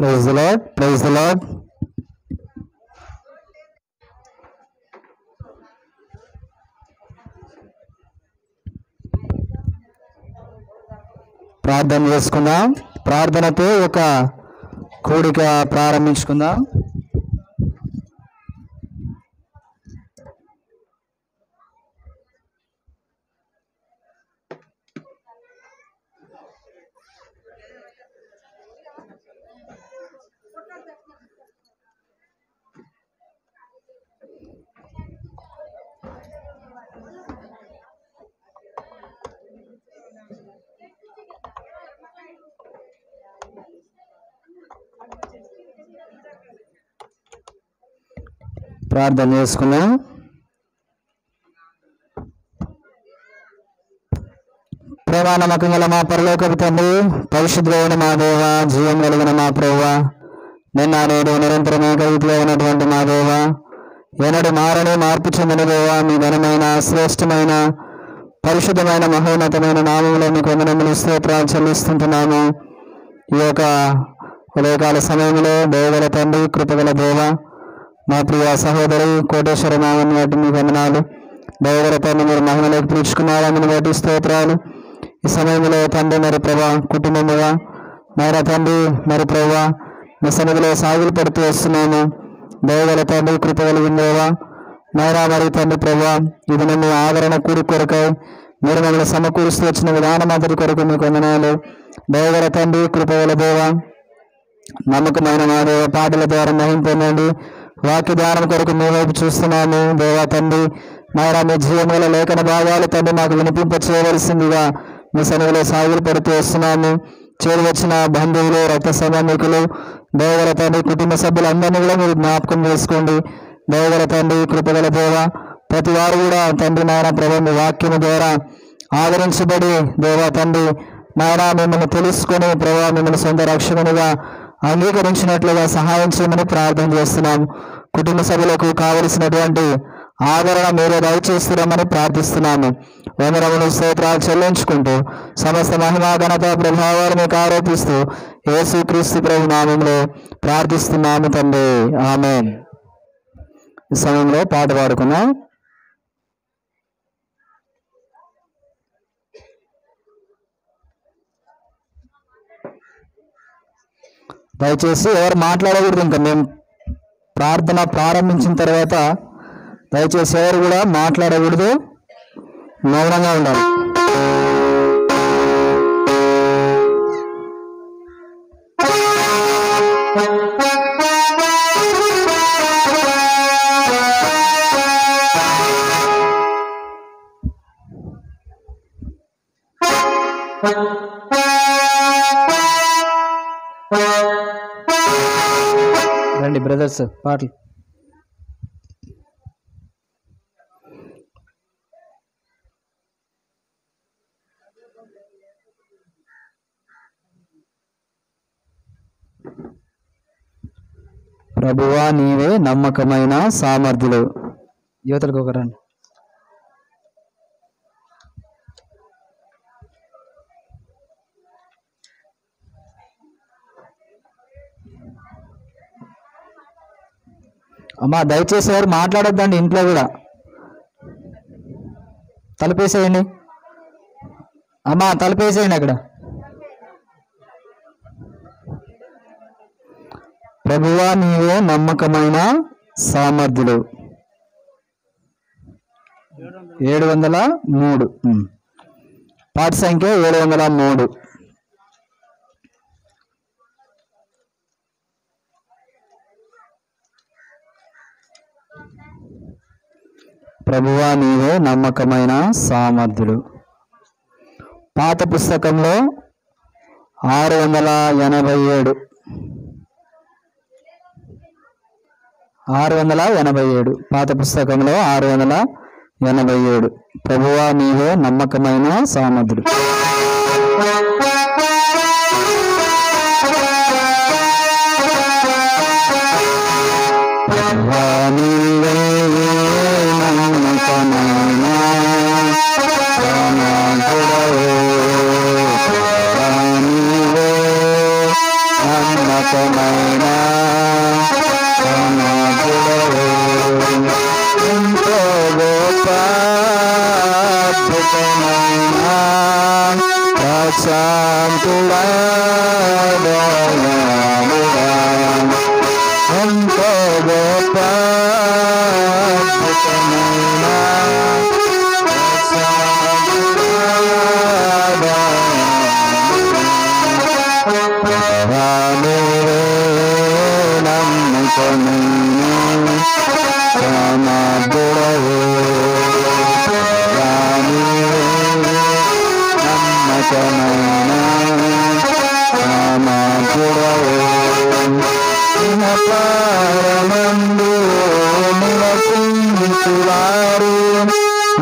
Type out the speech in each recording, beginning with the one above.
Praise the Lord, praise the Lord. ప్రార్థన చేసుకుందాం. ప్రార్థనతో ఒక కూడిక ప్రారంభించుకుందాం. ప్రార్థన చేసుకుందాం. ప్రేమ నమ్మకం గల మా పరలోకపు తండ్రి, పరిశుద్ధులైన మా దేవ, జీవం కలిగిన మా ప్రభువా, నిన్న నేడు నిరంతరం ఏకరీతిలో ఉన్నటువంటి మా దేవ, ఎన్నడు మారని మార్పు చెందిన దేవ, మీ ఘనమైన శ్రేష్టమైన పరిశుద్ధమైన మహోన్నతమైన నామంలో మీకు వందనములు స్తోత్రాలు చెల్లిస్తుంటున్నాము. ఈ యొక్క ఉదయకాల సమయంలో దేవగల తండ్రి, కృపగల దేవ, మా ప్రియ సహోదరి కోటేశ్వర నామని బట్టి మీకు వందనాలు. దేవగల తండ్రి, మీరు మహిమలోకి పిలుచుకున్నారని బట్టి స్తోత్రాలు. ఈ సమయంలో తండ్రి మరి ప్రభా కుటుంబముగా మరి తండ్రి మరి ప్రభా మీ సన్నిధిలో సాగులు పడుతూ వస్తున్నాము. దేవగల తండ్రి, కృపగలిగిన దేవా నాయనా మరి తండ్రి ప్రభా, ఇది నన్ను ఆదరణ కూడి కొరకై మీరు మమ్మల్ని సమకూరుస్తూ వచ్చిన విధానం అంతటి కొరకు మీకు వందనాలు. దేవగల తండ్రి, కృపగల దేవా, నమ్మకమైన మా దేవ పాటల ద్వారా మహింపొందండి. వాక్య ధ్యానం కొరకు మీ వైపు చూస్తున్నాము. దేవా తండ్రి నాయనా మీ జీవముల లేఖన భాగాలు తండ్రి మాకు వినిపింప చేయవలసిందిగా మీ సన్నిధిలో సాగులు పడుతూ వస్తున్నాము. చేరి వచ్చిన బంధువులు, రక్త సంబంధికులు, దేవగల తండ్రి కుటుంబ సభ్యులందరినీ కూడా మీరు జ్ఞాపకం చేసుకోండి. దేవగల తండ్రి, కృపగల దేవ, ప్రతి వారు కూడా తండ్రి నాయన ప్రభు మీ వాక్యము ద్వారా ఆదరించబడి దేవా తండ్రి నాయన మిమ్మల్ని తెలుసుకొని ప్రభావ మిమ్మల్ని సొంత రక్షకునిగా అంగీకరించినట్లుగా సహాయం చేయమని ప్రార్థన చేస్తున్నాం. కుటుంబ సభ్యులకు కావలసినటువంటి ఆదరణ మీరే దయచేస్తున్నామని ప్రార్థిస్తున్నాము. వందనములు స్తోత్రాలు చెల్లించుకుంటూ సమస్త మహిమా ఘనత ప్రభావాలు మీకు ఆరోపిస్తూ యేసుక్రీస్తు ప్రభు నామంలో ప్రార్థిస్తున్నాము తండ్రి, ఆమేన్. ఈ సమయంలో పాట పాడుకున్నాం. దయచేసి ఎవరు మాట్లాడకూడదు. ఇంకా మేము ప్రార్థన ప్రారంభించిన తర్వాత దయచేసి ఎవరు కూడా మాట్లాడకూడదు, మౌనంగా ఉండాలి. రండి బ్రదర్స్, పాటలు. ప్రభువా నీవే నమ్మకమైన సామర్థ్యులు. యువతలకు ఒక రండి. అమ్మా దయచేసి ఎవరు మాట్లాడొద్దండి. ఇంట్లో కూడా తలుపేసేయండి. అమ్మా తలుపేసేయండి అక్కడ. ప్రభువా నీవే నమ్మకమైన సామర్థ్యులు. 703 పాట సంఖ్య 703. ప్రభువా నీవే నమ్మకమైన సామర్థ్యులు. పాత పుస్తకంలో 687 పాత పుస్తకంలో 687. ప్రభువా నీవే నమ్మకమైన సామర్థ్యులు. ప్రభువా నీవే నమ్మకమైన సామర్థ్యులు. ప్రభువా నీవే నమ్మకమైన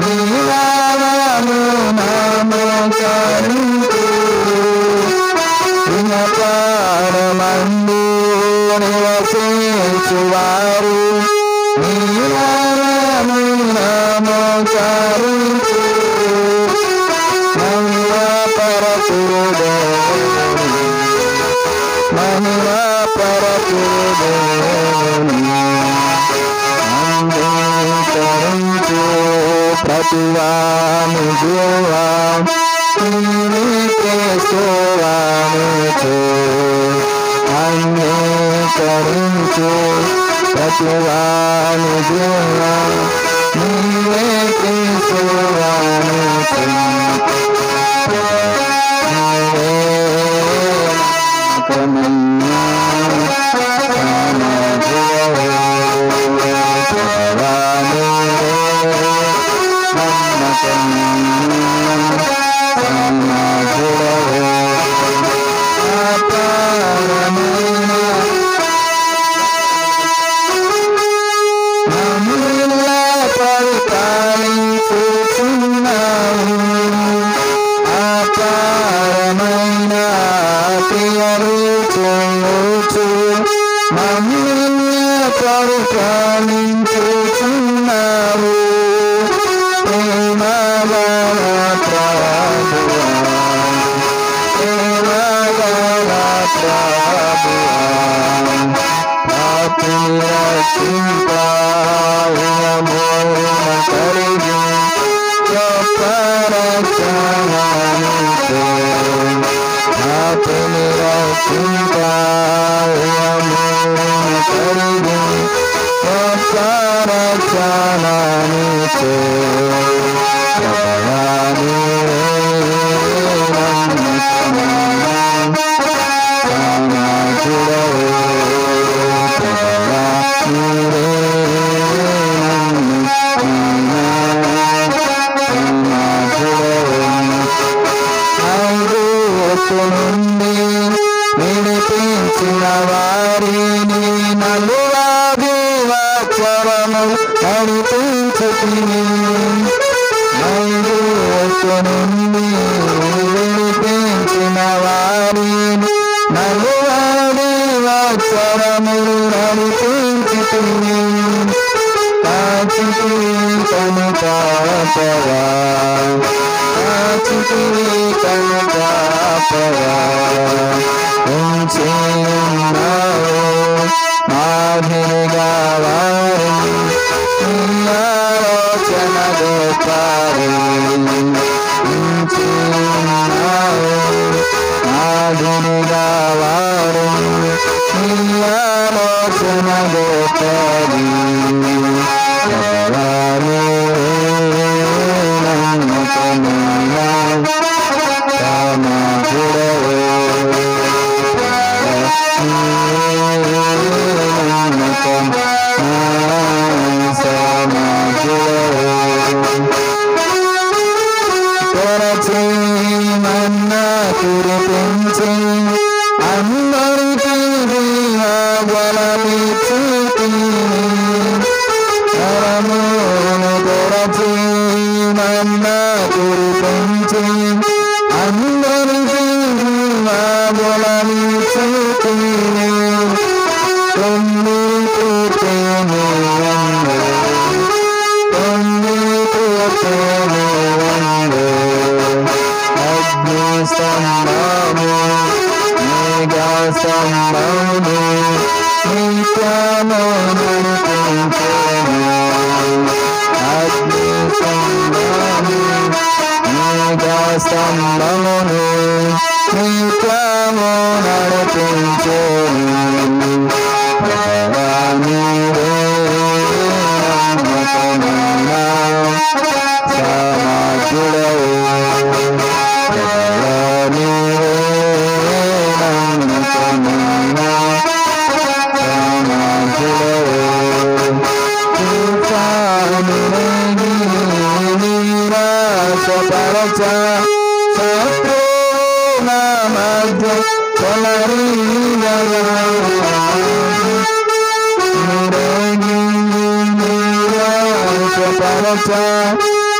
నీవారము నమకరించు పరమందు నివసించువారు నీవారము నమకరించు మహిమా పరపుదేవుని అంగీకరించు ప్రతివాని జీవా కేశవానిచు అంగీకరించు ప్రతివాని జీవా నీవే కేశవానిచు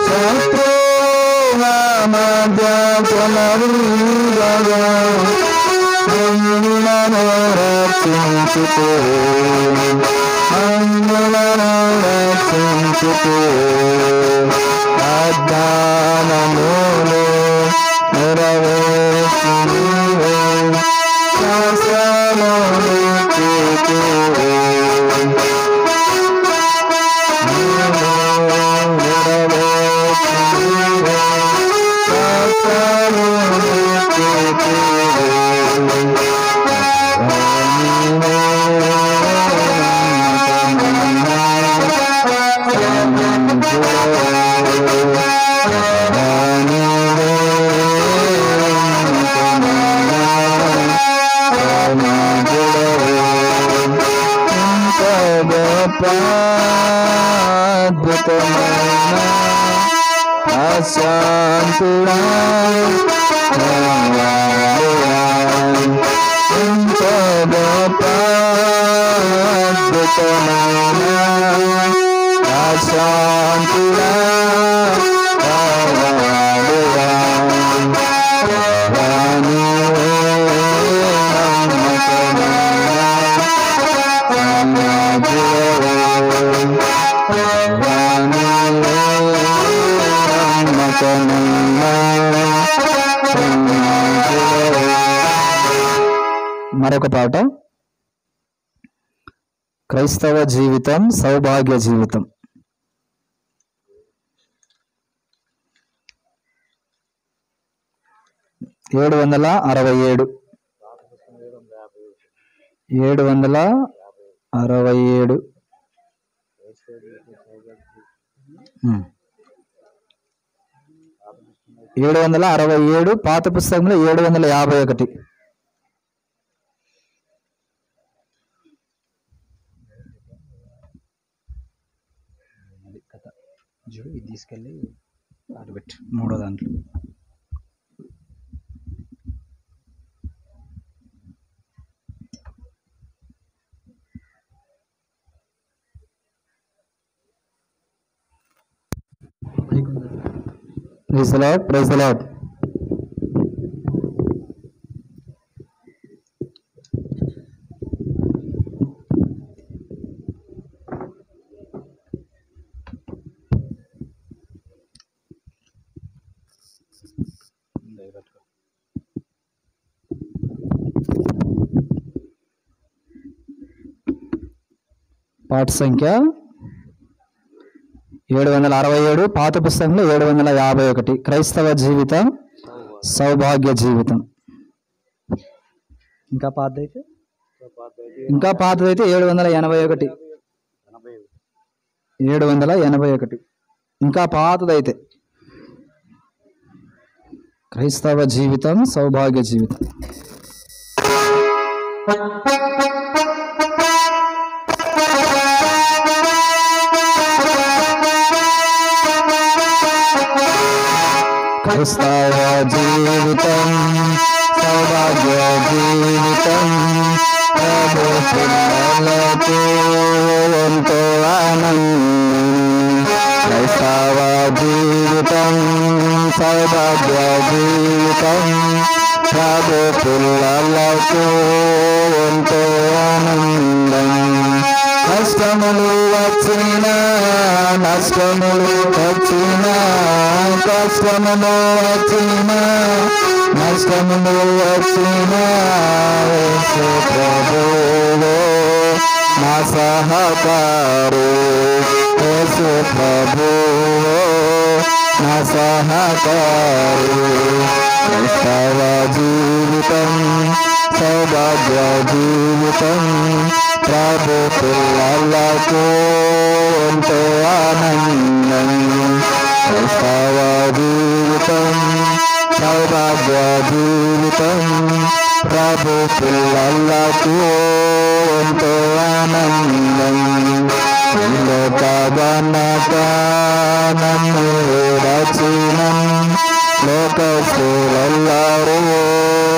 శత్రువ మధ్య పునరుద్ధరణ మమ్ములను రక్షించుకో మమ్ములను రక్షించుకో వాగ్దానములు నెరవేర్చు నీవే శాసనములు చేకూరు అశాంతుడా ఎంత గొప్ప అద్భుతమైన అశాంతుడా మరొక పాట క్రైస్తవ జీవితం సౌభాగ్య జీవితం. 767 767 పాత పుస్తకంలో 751. ఇది తీసుకెళ్ళి ఆడబెట్టు మూడో దాంట్లో. Praise the Lord, praise the Lord. పాట సంఖ్య 767 పాత పుస్తకంలో 751 క్రైస్తవ జీవితం సౌభాగ్య జీవితం. ఇంకా పాతదైతే 781 ఇంకా పాతదైతే క్రైస్తవ జీవితం సౌభాగ్య జీవితం. క్రైస్తవ జీవితం సౌభాగ్య జీవితం ప్రభు పిల్లలకు ఎంతో ఆనందం. క్రైస్తవ జీవితం సౌభాగ్య జీవితం ప్రభు పిల్లలకు ఎంతో ఆనందం. కష్టములు వచ్చినా నష్టములు వచ్చినా కష్టములు వచ్చినా నష్టములు వచ్చినా యేసు ప్రభువే నా సహకారు. యేసు ప్రభువే నా సహకారు. క్రైస్తవ జీవితం సౌభాగ్య జీవితం ప్రభు పిల్లలకు ఎంతో ఆనందం. క్రైస్తవ జీవితం సౌభాగ్య జీవితం ప్రభు పిల్లలకు ఎంతో ఆనందం. లోకగణక నన్ను రచినం లోకస్తులెల్లరూ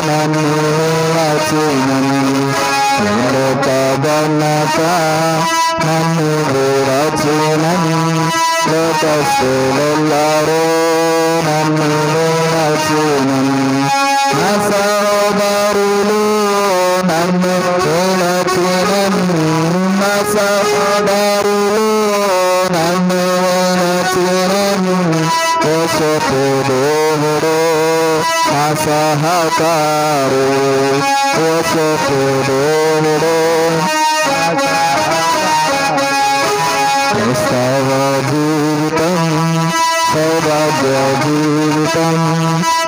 నన్ను రచినం. లోకగణక నన్ను రచినం లోకస్తులెల్లరూ యేసపు దేవుడు నా సహకారు, యేసపు దేవుడు క్రైస్తవ జీవితం సౌభాగ్య జీవితం,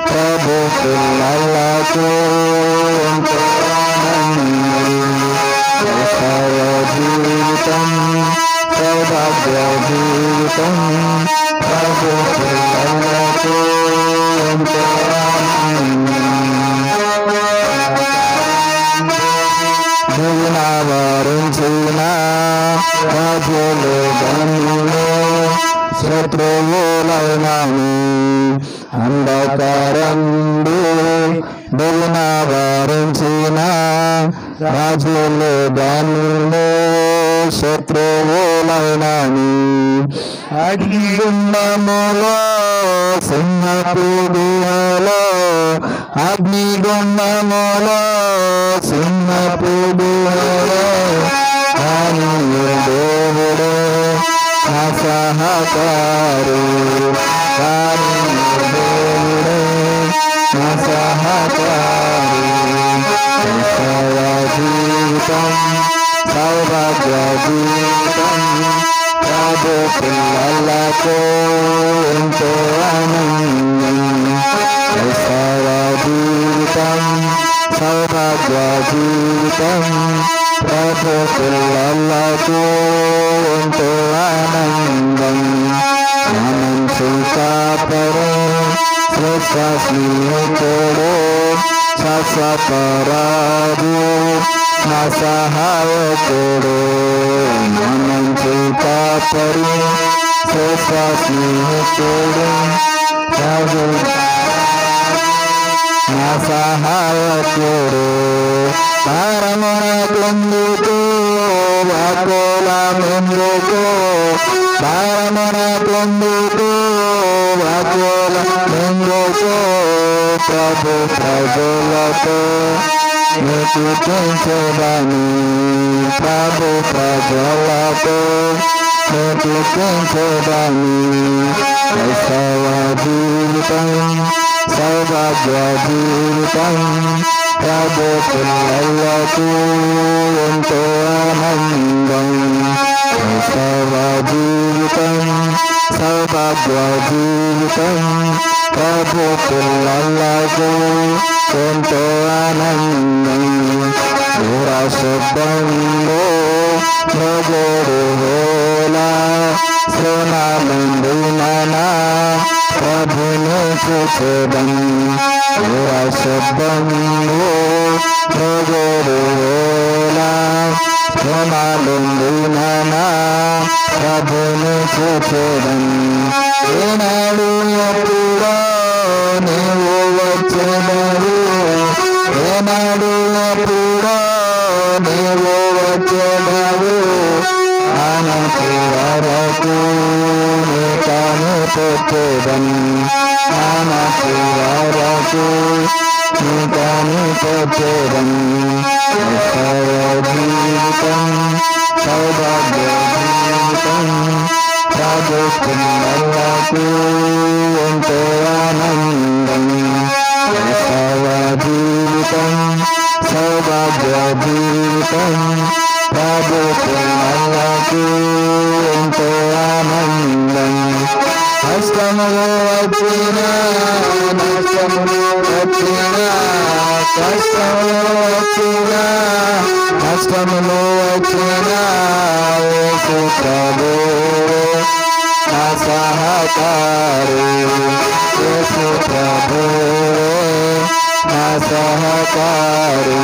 ప్రభు పిల్లలకు ఎంతో ఆనందం. క్రైస్తవ జీవితం సౌభాగ్య జీవితం, ప్రభు పిల్లలకు ఎంతో వరించిన రాజులు గనులు శత్రువులైనాను, అంధకారండి దివిన వరించిన రాజులు గనులు శత్రువులైనాను, అగ్నిగుండములో సింహపు గుహలో, అగ్నిగుండములో సింహపు గుహలో దేవుడు నా సహకారు, దేవుడు నా సహకారు. క్రైస్తవ జీవితం సౌభాగ్య జీవితం, ప్రభు పిల్లలకు ఎంతో ఆనందం. క్రైస్తవ జీవితం సౌభాగ్య జీవితం, ప్రభు పిల్లలకు ఎంతో ఆనందం. మంచి కాపరు శ్రేష్ఠ స్నేహితుడు శాశ్వతరాజు నా సహాయకుడు, మంచి కాపరు శ్రేష్ఠ స్నేహితుడు రాజు నా సహాయకుడు, భారమునకెందుకు వ్యాకులమెందుకు, భారమునకెందుకు వ్యాకులమెందుకు, ప్రభు ప్రజలతో కీర్తించెదను, ప్రభు ప్రజలతో కీర్తించెదను. క్రైస్తవ జీవితం సౌభాగ్య జీవితం, ప్రభు పిల్లలకు ఎంతో ఆనందం. క్రైస్తవ జీవితం సౌభాగ్య జీవితం, ప్రభు పిల్లలకు ఎంతో ఆనందం. దూర శబ్దంలో మృగోడు వేళ శ్రమలందున ప్రభుని చూచెదం, దూర శబ్దంలో మృగోడు వేళ శ్రమలందున ప్రభుని చూచెదం. ఏనాడు ఎప్పుడో నీవు వచ్చెదవు, ఏనాడు ఎప్పుడో నీవు వచ్చెదవు, ఆనతి వరకు నీ కాని పెట్టెదం, ఆనతి వరకు నీ కాని పెట్టెదం. క్రైస్తవ జీవితం సౌభాగ్య జీవితం, ప్రభు పిల్లలకు ఎంతో ఆనందం. క్రైస్తవ జీవితం సౌభాగ్య జీవితం, ప్రభు పిల్లలకు ఎంతో ఆనందం. కష్టములు వచ్చినా నష్టములు వచ్చినా, కష్టములు వచ్చినా నష్టములు వచ్చినా, యేసు ప్రభువు నా సహకారు, యేసు ప్రభువు నా సహకారు.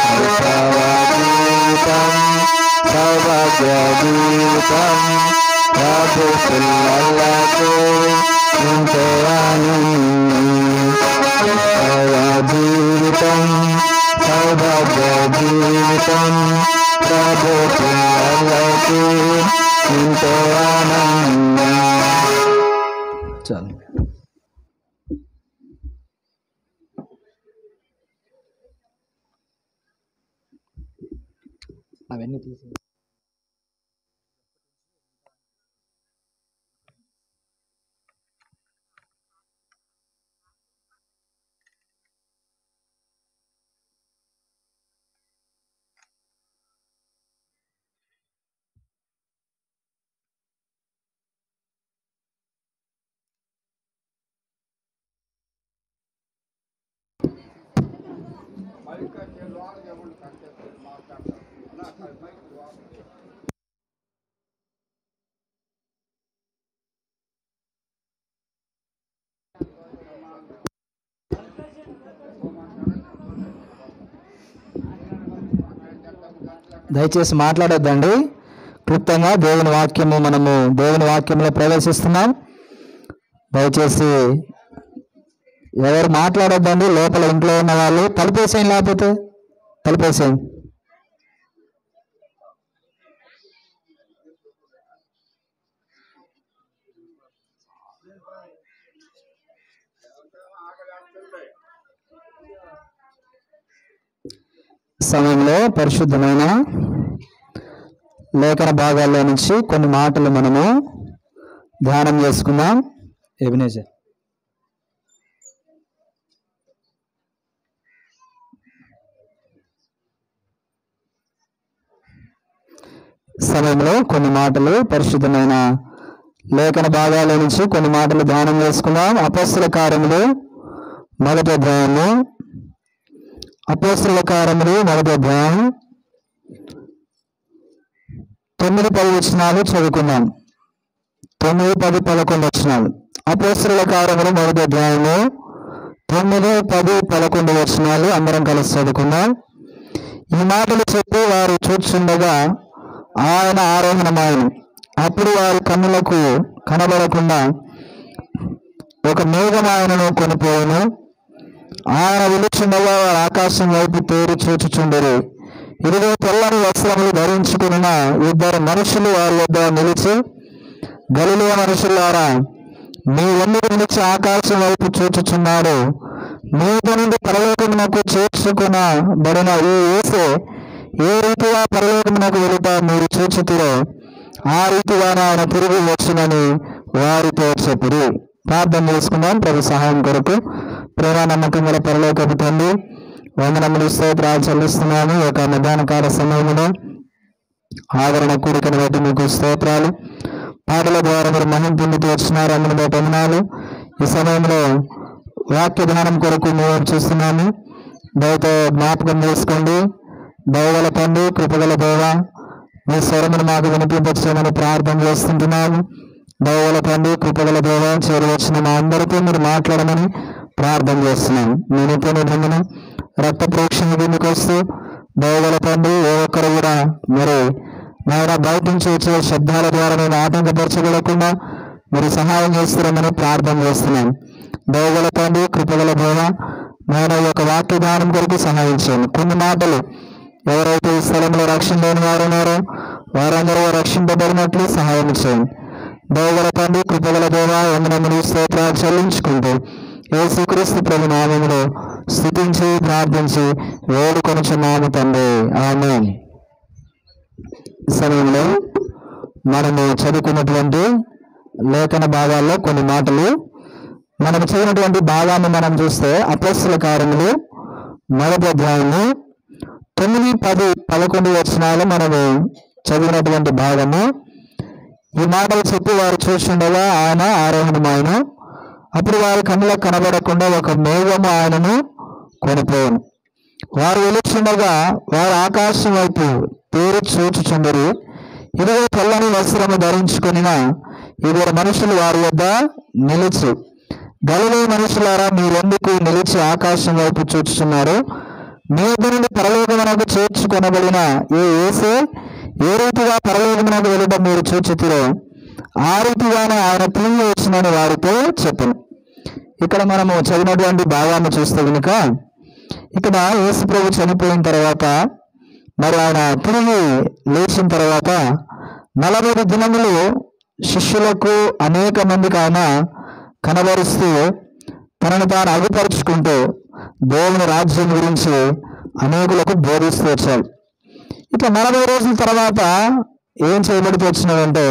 క్రైస్తవ జీవితం సౌభాగ్య జీవితం, ప్రభు పిల్లలకు ఎంతో ఆనందం. క్రైస్తవ జీవితం సౌభాగ్య జీవితం, ప్రభు పిల్లలకు ఎంతో ఆనందం. చాలు. అవన్నీ తీసి దయచేసి మాట్లాడొద్దండి. క్లుప్తంగా దేవుని వాక్యంలో ప్రవేశిస్తున్నాం. దయచేసి ఎవరు మాట్లాడొద్దండి. లోపల ఇంట్లో ఉన్న వాళ్ళు తలుపేసేయండి, లేకపోతే తలుపేసేయండి. సమయంలో పరిశుద్ధమైన లేఖన భాగాల్లో నుంచి కొన్ని మాటలు మనము ధ్యానం చేసుకుందాం. ఎబినేజర్ సమయంలో కొన్ని మాటలు పరిశుద్ధమైన లేఖన భాగాల నుంచి కొన్ని మాటలు ధ్యానం చేసుకుందాం. అపోస్తల కార్యములు మొదటి అధ్యాయం 9-10 వచనాలు చదువుకుందాం. 9, 10, 11 వచనాలు. అపోస్తల కార్యములు మొదటి అధ్యాయము 9, 10, 11 వచనాలు అందరం కలిసి చదువుకుందాం. ఈ మాటలు చెప్పి వారు చూచుండగా ఆయన ఆరోహణమాయను. అప్పుడు వారి కన్నులకు కనబడకుండా ఒక మేఘం ఆయనను కొనిపోయాను. ఆయన వెలుచుండగా వారు ఆకాశం వైపు తేరి చూచుచుండరు. ఇదిగో తెల్లని వస్త్రములు ధరించుకున్న 2 మనుషులు వారి వద్ద నిలిచి, గలిలయ మనుషులారా, మీ ఎందుకు నిలిచి ఆకాశం వైపు చూచుచున్నాడు? మీద నుండి పరలోకమునకు చేర్చుకునబడిన ఈ యేసే ఏ రీతిగా పరలోకమునకు వెళుట మీరు చూచుతురో ఆ రీతిగానే ఆయన తిరిగి వచ్చునని వారితో చెప్పురు. ప్రార్థన చేసుకుందాం. ప్రభు సహాయం కొరకు. ప్రేమ నమ్మకం గల పరలోకపు తండ్రి, వందనములు స్తోత్రాలు చెల్లిస్తున్నాము. ఒక మధ్యాహ్న కాల సమయంలో ఆదరణ కూడికను బట్టి మీకు స్తోత్రాలు. పాటల ద్వారా మీరు మహిమ పొందుతూ వచ్చినారు, అందుని బట్టి వందనాలు. ఈ సమయంలో వాక్య ధ్యానం కొరకు మేము చూస్తున్నాము. దయతో జ్ఞాపకం చేసుకోండి. దయగల తండ్రి, కృపగల దేవ, మీ స్వరమును మాకు వినిపించమని ప్రార్థన చేస్తుంటున్నాము. దయగల తండ్రి, కృపగల దేవ, చేరువచ్చిన మా అందరితో మీరు మాట్లాడమని ప్రార్థన చేస్తున్నాం. మీ నిత్య నిబంధన రక్త ప్రోక్షణ కిందకు వస్తూ దయగల తండ్రి, ఏ ఒక్కరు కూడా మరి నాయన బయట నుంచి వచ్చే శబ్దాల ద్వారా నేను ఆటంకపరచగలకుండా మీరు సహాయం చేస్తున్నామని ప్రార్థన చేస్తున్నాం. దయగల తండ్రి, కృపగల దేవ, నాయన యొక్క వాక్య దానం కొరకు సహాయం చేయండి. కొన్ని మాటలు ఎవరైతే ఈ స్థలంలో రక్షణ లేని వారు ఉన్నారో వారందరూ రక్షింపబడినట్లు సహాయం చేయండి. దయగల తండ్రి, కృపగల దేవ, వందనములు స్తోత్రాలు చెల్లించుకుంటూ యేసుక్రీస్తు ప్రభు నామములో స్తుతించి ప్రార్థించి వేడుకొనుచున్నాము తండ్రి. ఆమేన్. ఈ సమయంలో మనము చదువుకున్నటువంటి లేఖన భాగాల్లో కొన్ని మాటలు మనం చదివినటువంటి భాగాన్ని మనం చూస్తే అపోస్తల కార్యములు మొదటి అధ్యాయము 9, 10, 11 వచనాలు మనము చదివినటువంటి భాగము. ఈ మాటలు చెప్పి వారు చూస్తుండగా ఆయన ఆరోహణమాయను. అప్పుడు వారి కన్నులకు కనబడకుండా ఒక మేఘము ఆయనను కొనిపోయాను. వారు వెలుచుండగా వారు ఆకాశం వైపు తేరి చూచుచుండరు. ఇదిగో తెల్లని వస్త్రము ధరించుకుని 2 మనుషులు వారి వద్ద నిలిచి, గలిలయ మనుషులారా, మీరెందుకు నిలిచి ఆకాశం వైపు చూచుచున్నారు? మీ వద్ద నుండి పరలోకమునకు చేర్చుకొనబడిన ఈ యేసే ఏ రీతిగా పరలోకమునకు వెళ్ళడం మీరు చూచుతురో ఆ రీతిగానే ఆయన తిరిగి వచ్చినని వారితో చెప్పను. ఇక్కడ మనము చదివినటువంటి భాగాన్ని చూస్తే కనుక ఇక్కడ యేసు ప్రభు చనిపోయిన తర్వాత మరి ఆయన తిరిగి లేచిన తర్వాత 40 దినములు శిష్యులకు అనేక మందికి ఆయన కనబరుస్తూ తనను తాను అగుపరుచుకుంటూ దేవుని రాజ్యం గురించి అనేకులకు బోధిస్తూ వచ్చాడు. ఇట్లా 40 రోజుల తర్వాత ఏం చేయబడితే వచ్చినాడంటే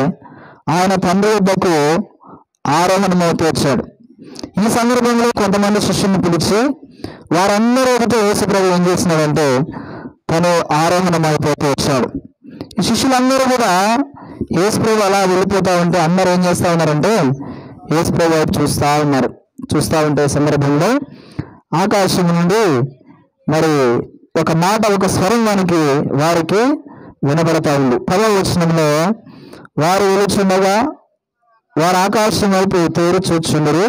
ఆయన తండ్రి వద్దకు ఆరోహణమవుతూ వచ్చాడు. ఈ సందర్భంలో కొంతమంది శిష్యుల్ని పిలిచి వారందరూ ఒకటి యేసు ప్రభు ఏం చేసినాడంటే తను ఆరోహణం అయిపోతూ వచ్చాడు. ఈ శిష్యులందరూ కూడా యేసు ప్రభు అలా వెళ్ళిపోతా ఉంటే అందరూ ఏం చేస్తా ఉన్నారంటే యేసు ప్రభు వైపు చూస్తూ ఉన్నారు. చూస్తూ ఉంటే సందర్భంలో ఆకాశం నుండి మరి ఒక మాట, ఒక స్వరం వారికి వినబడతా ఉంది. 10వ వచనంలో వారు వెలుచుండగా వారు ఆకాశం వైపు తేరి చూచుండరు.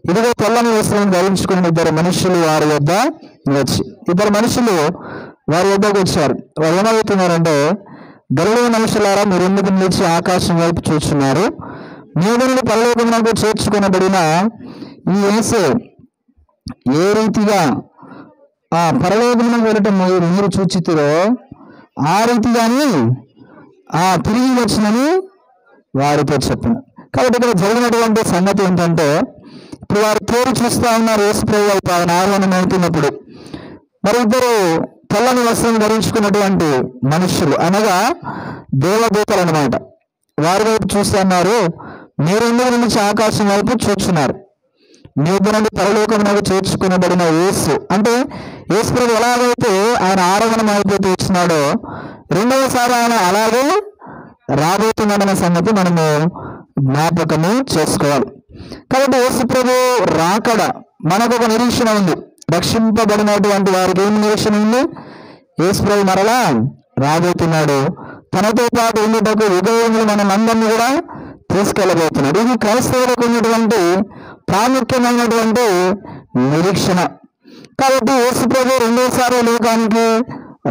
ఇదిగో తెల్లని వస్త్రం ధరించుకున్న 2 మనుషులు వారి వద్ద వచ్చి, 2 మనుషులు వారి వద్దకు వచ్చారు. వారు ఏమవుతున్నారంటే, గలిలయ మనుషులారా, మీరు ఎందుకు నిలిచి ఆకాశం వైపు చూస్తున్నారు? మీ నుండి పరలోకమునకు చేర్చుకొనబడిన ఈ యేసు ఏ రీతిగా ఆ పరలోకమునకు వెళ్ళటం మీరు చూచితిరో ఆ రీతిగాని తిరిగి వచ్చినని వారితో చెప్పిన. కాబట్టి ఇక్కడ జరిగినటువంటి సంగతి ఏంటంటే, ఇప్పుడు వారు తేరు చూస్తూ ఉన్నారు యేసుప్రభు వైపు ఆయన ఆహ్వానం అవుతున్నప్పుడు. మరి 2 తెల్లని వస్త్రం ధరించుకున్నటువంటి మనుషులు అనగా దేవదూతలు అన్నమాట, వారి వైపు చూస్తున్నారు. మీరెందుకు నుంచి ఆకాశం వైపు చూస్తున్నారు? మీ వద్ద నుండి పరలోకమునకు చేర్చుకునబడిన యేసు, అంటే యేసుప్రభు ఎలాగైతే ఆయన ఆరోహణం అయిపోతూ వచ్చినాడో రెండవసారి ఆయన అలాగే రాబోతున్నాడన్న సంగతి మనము జ్ఞాపకము చేసుకోవాలి. కాబట్టి యేసుప్రభు రాకడ మనకు ఒక నిరీక్షణ ఉంది. రక్షింపబడినటువంటి వారికి ఏమి నిరీక్షణ ఉంది? యేసుప్రభు మరలా రాబోతున్నాడు, తనతో పాటు ఉండటకు యుగయుగములు మనమందరినీ కూడా తీసుకెళ్ళబోతున్నాడు. ఇది క్రైస్తవులకు ఉన్నటువంటి ప్రాముఖ్యమైనటువంటి నిరీక్షణ. కాబట్టి యేసుప్రభు రెండోసారి లోకానికి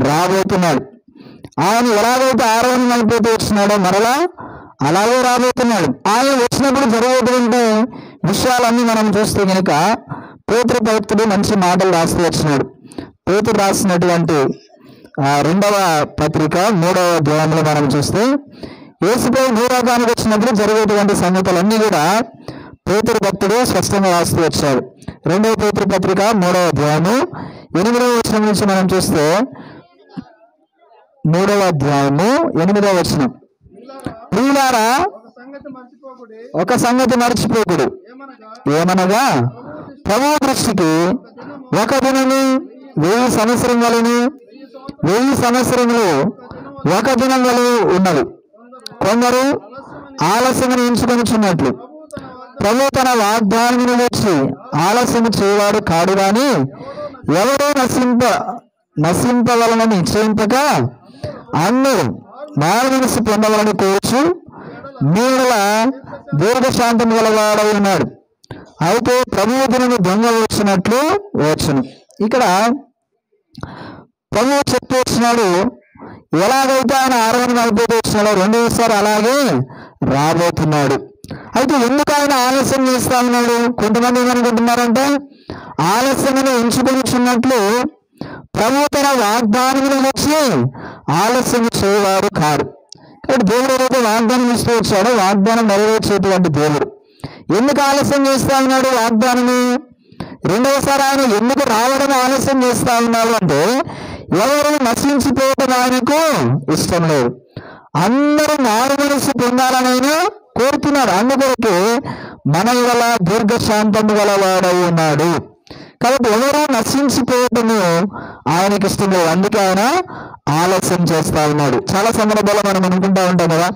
రాబోతున్నాడు. ఆయన ఎలాగైతే ఆరోహణం అయిపోతూ వచ్చినాడో మరలా అలాగే రాబోతున్నాడు. ఆయన వచ్చినప్పుడు జరిగేటువంటి విషయాలన్నీ మనం చూస్తే కనుక పేతురు భక్తుడు మంచి మాటలు రాస్తూ వచ్చినాడు. పేతురు రాసినటువంటి 2వ పత్రిక 3వ అధ్యాయంలో మనం చూస్తే యేసుప్రభు భూలోకానికి వచ్చినప్పుడు జరిగేటువంటి సంగతులన్నీ కూడా పేతురు భక్తుడు స్పష్టంగా రాస్తూ వచ్చాడు. 2వ పేతురు పత్రిక 3వ అధ్యాయము 8వ వచనం నుంచి మనం చూస్తే 3వ అధ్యాయము 8వ వచనం, ప్రియులారా ఒక సంగతి మర్చిపోకుడు, ఏమనగా ప్రభువు దృష్టికి ఒక దినము 1000 సంవత్సరములను 1000 సంవత్సరములు ఒక దినం వలె ఉన్నది. కొందరు ఆలస్యమును ఎంచుకొనిచున్నట్లు ప్రభు తన వాగ్దానమును వచ్చి ఆలస్యము చేయవాడు కాడు గాని ఎవడో నశింపవలనని నిశ్చయింపక అందరూ మారు మనసు పొందవలని కోరుచు మీరుల దీర్ఘశాంతం గలవాడై ఉన్నాడు. అయితే ప్రభువు దినము దొంగ వచ్చినట్లు వచ్చును. ఇక్కడ ప్రభువు చెప్తూ వచ్చినాడు, ఎలాగైతే ఆయన ఆరోహణం అయిపోతూ వచ్చినాడో రెండోసారి అలాగే రాబోతున్నాడు. అయితే ఎందుకు ఆయన ఆలస్యం చేస్తా ఉన్నాడు? కొంతమంది ఏమనుకుంటున్నారంటే, ఆలస్యమును ఎంచుకొనిచున్నట్లు ప్రభు తన వాగ్దానమును వచ్చి ఆలస్యం చేయవారు కాడు. కాబట్టి దేవుడు ఏదైతే వాగ్దానం ఇస్తూ వచ్చాడో వాగ్దానం నెరవేర్చేటువంటి దేవుడు. ఎందుకు ఆలస్యం చేస్తా ఉన్నాడు వాగ్దానము? రెండవసారి ఆయన ఎందుకు రావడం ఆలస్యం చేస్తా ఉన్నాడు అంటే, ఎవరు నశించిపోవడం ఆయనకు ఇష్టం లేదు, అందరూ మారు మనసు పొందాలనైనా కోరుతున్నాడు. అందుకొరకు మన వల్ల దీర్ఘశాంతము గలవాడై ఉన్నాడు. కాబట్టి ఎవరు నశించిపోవటము ఆయనకి ఇష్టం లేదు, అందుకే ఆయన ఆలస్యం చేస్తా ఉన్నాడు. చాలా సందర్భాల్లో మనం అనుకుంటా ఉంటాం కదా,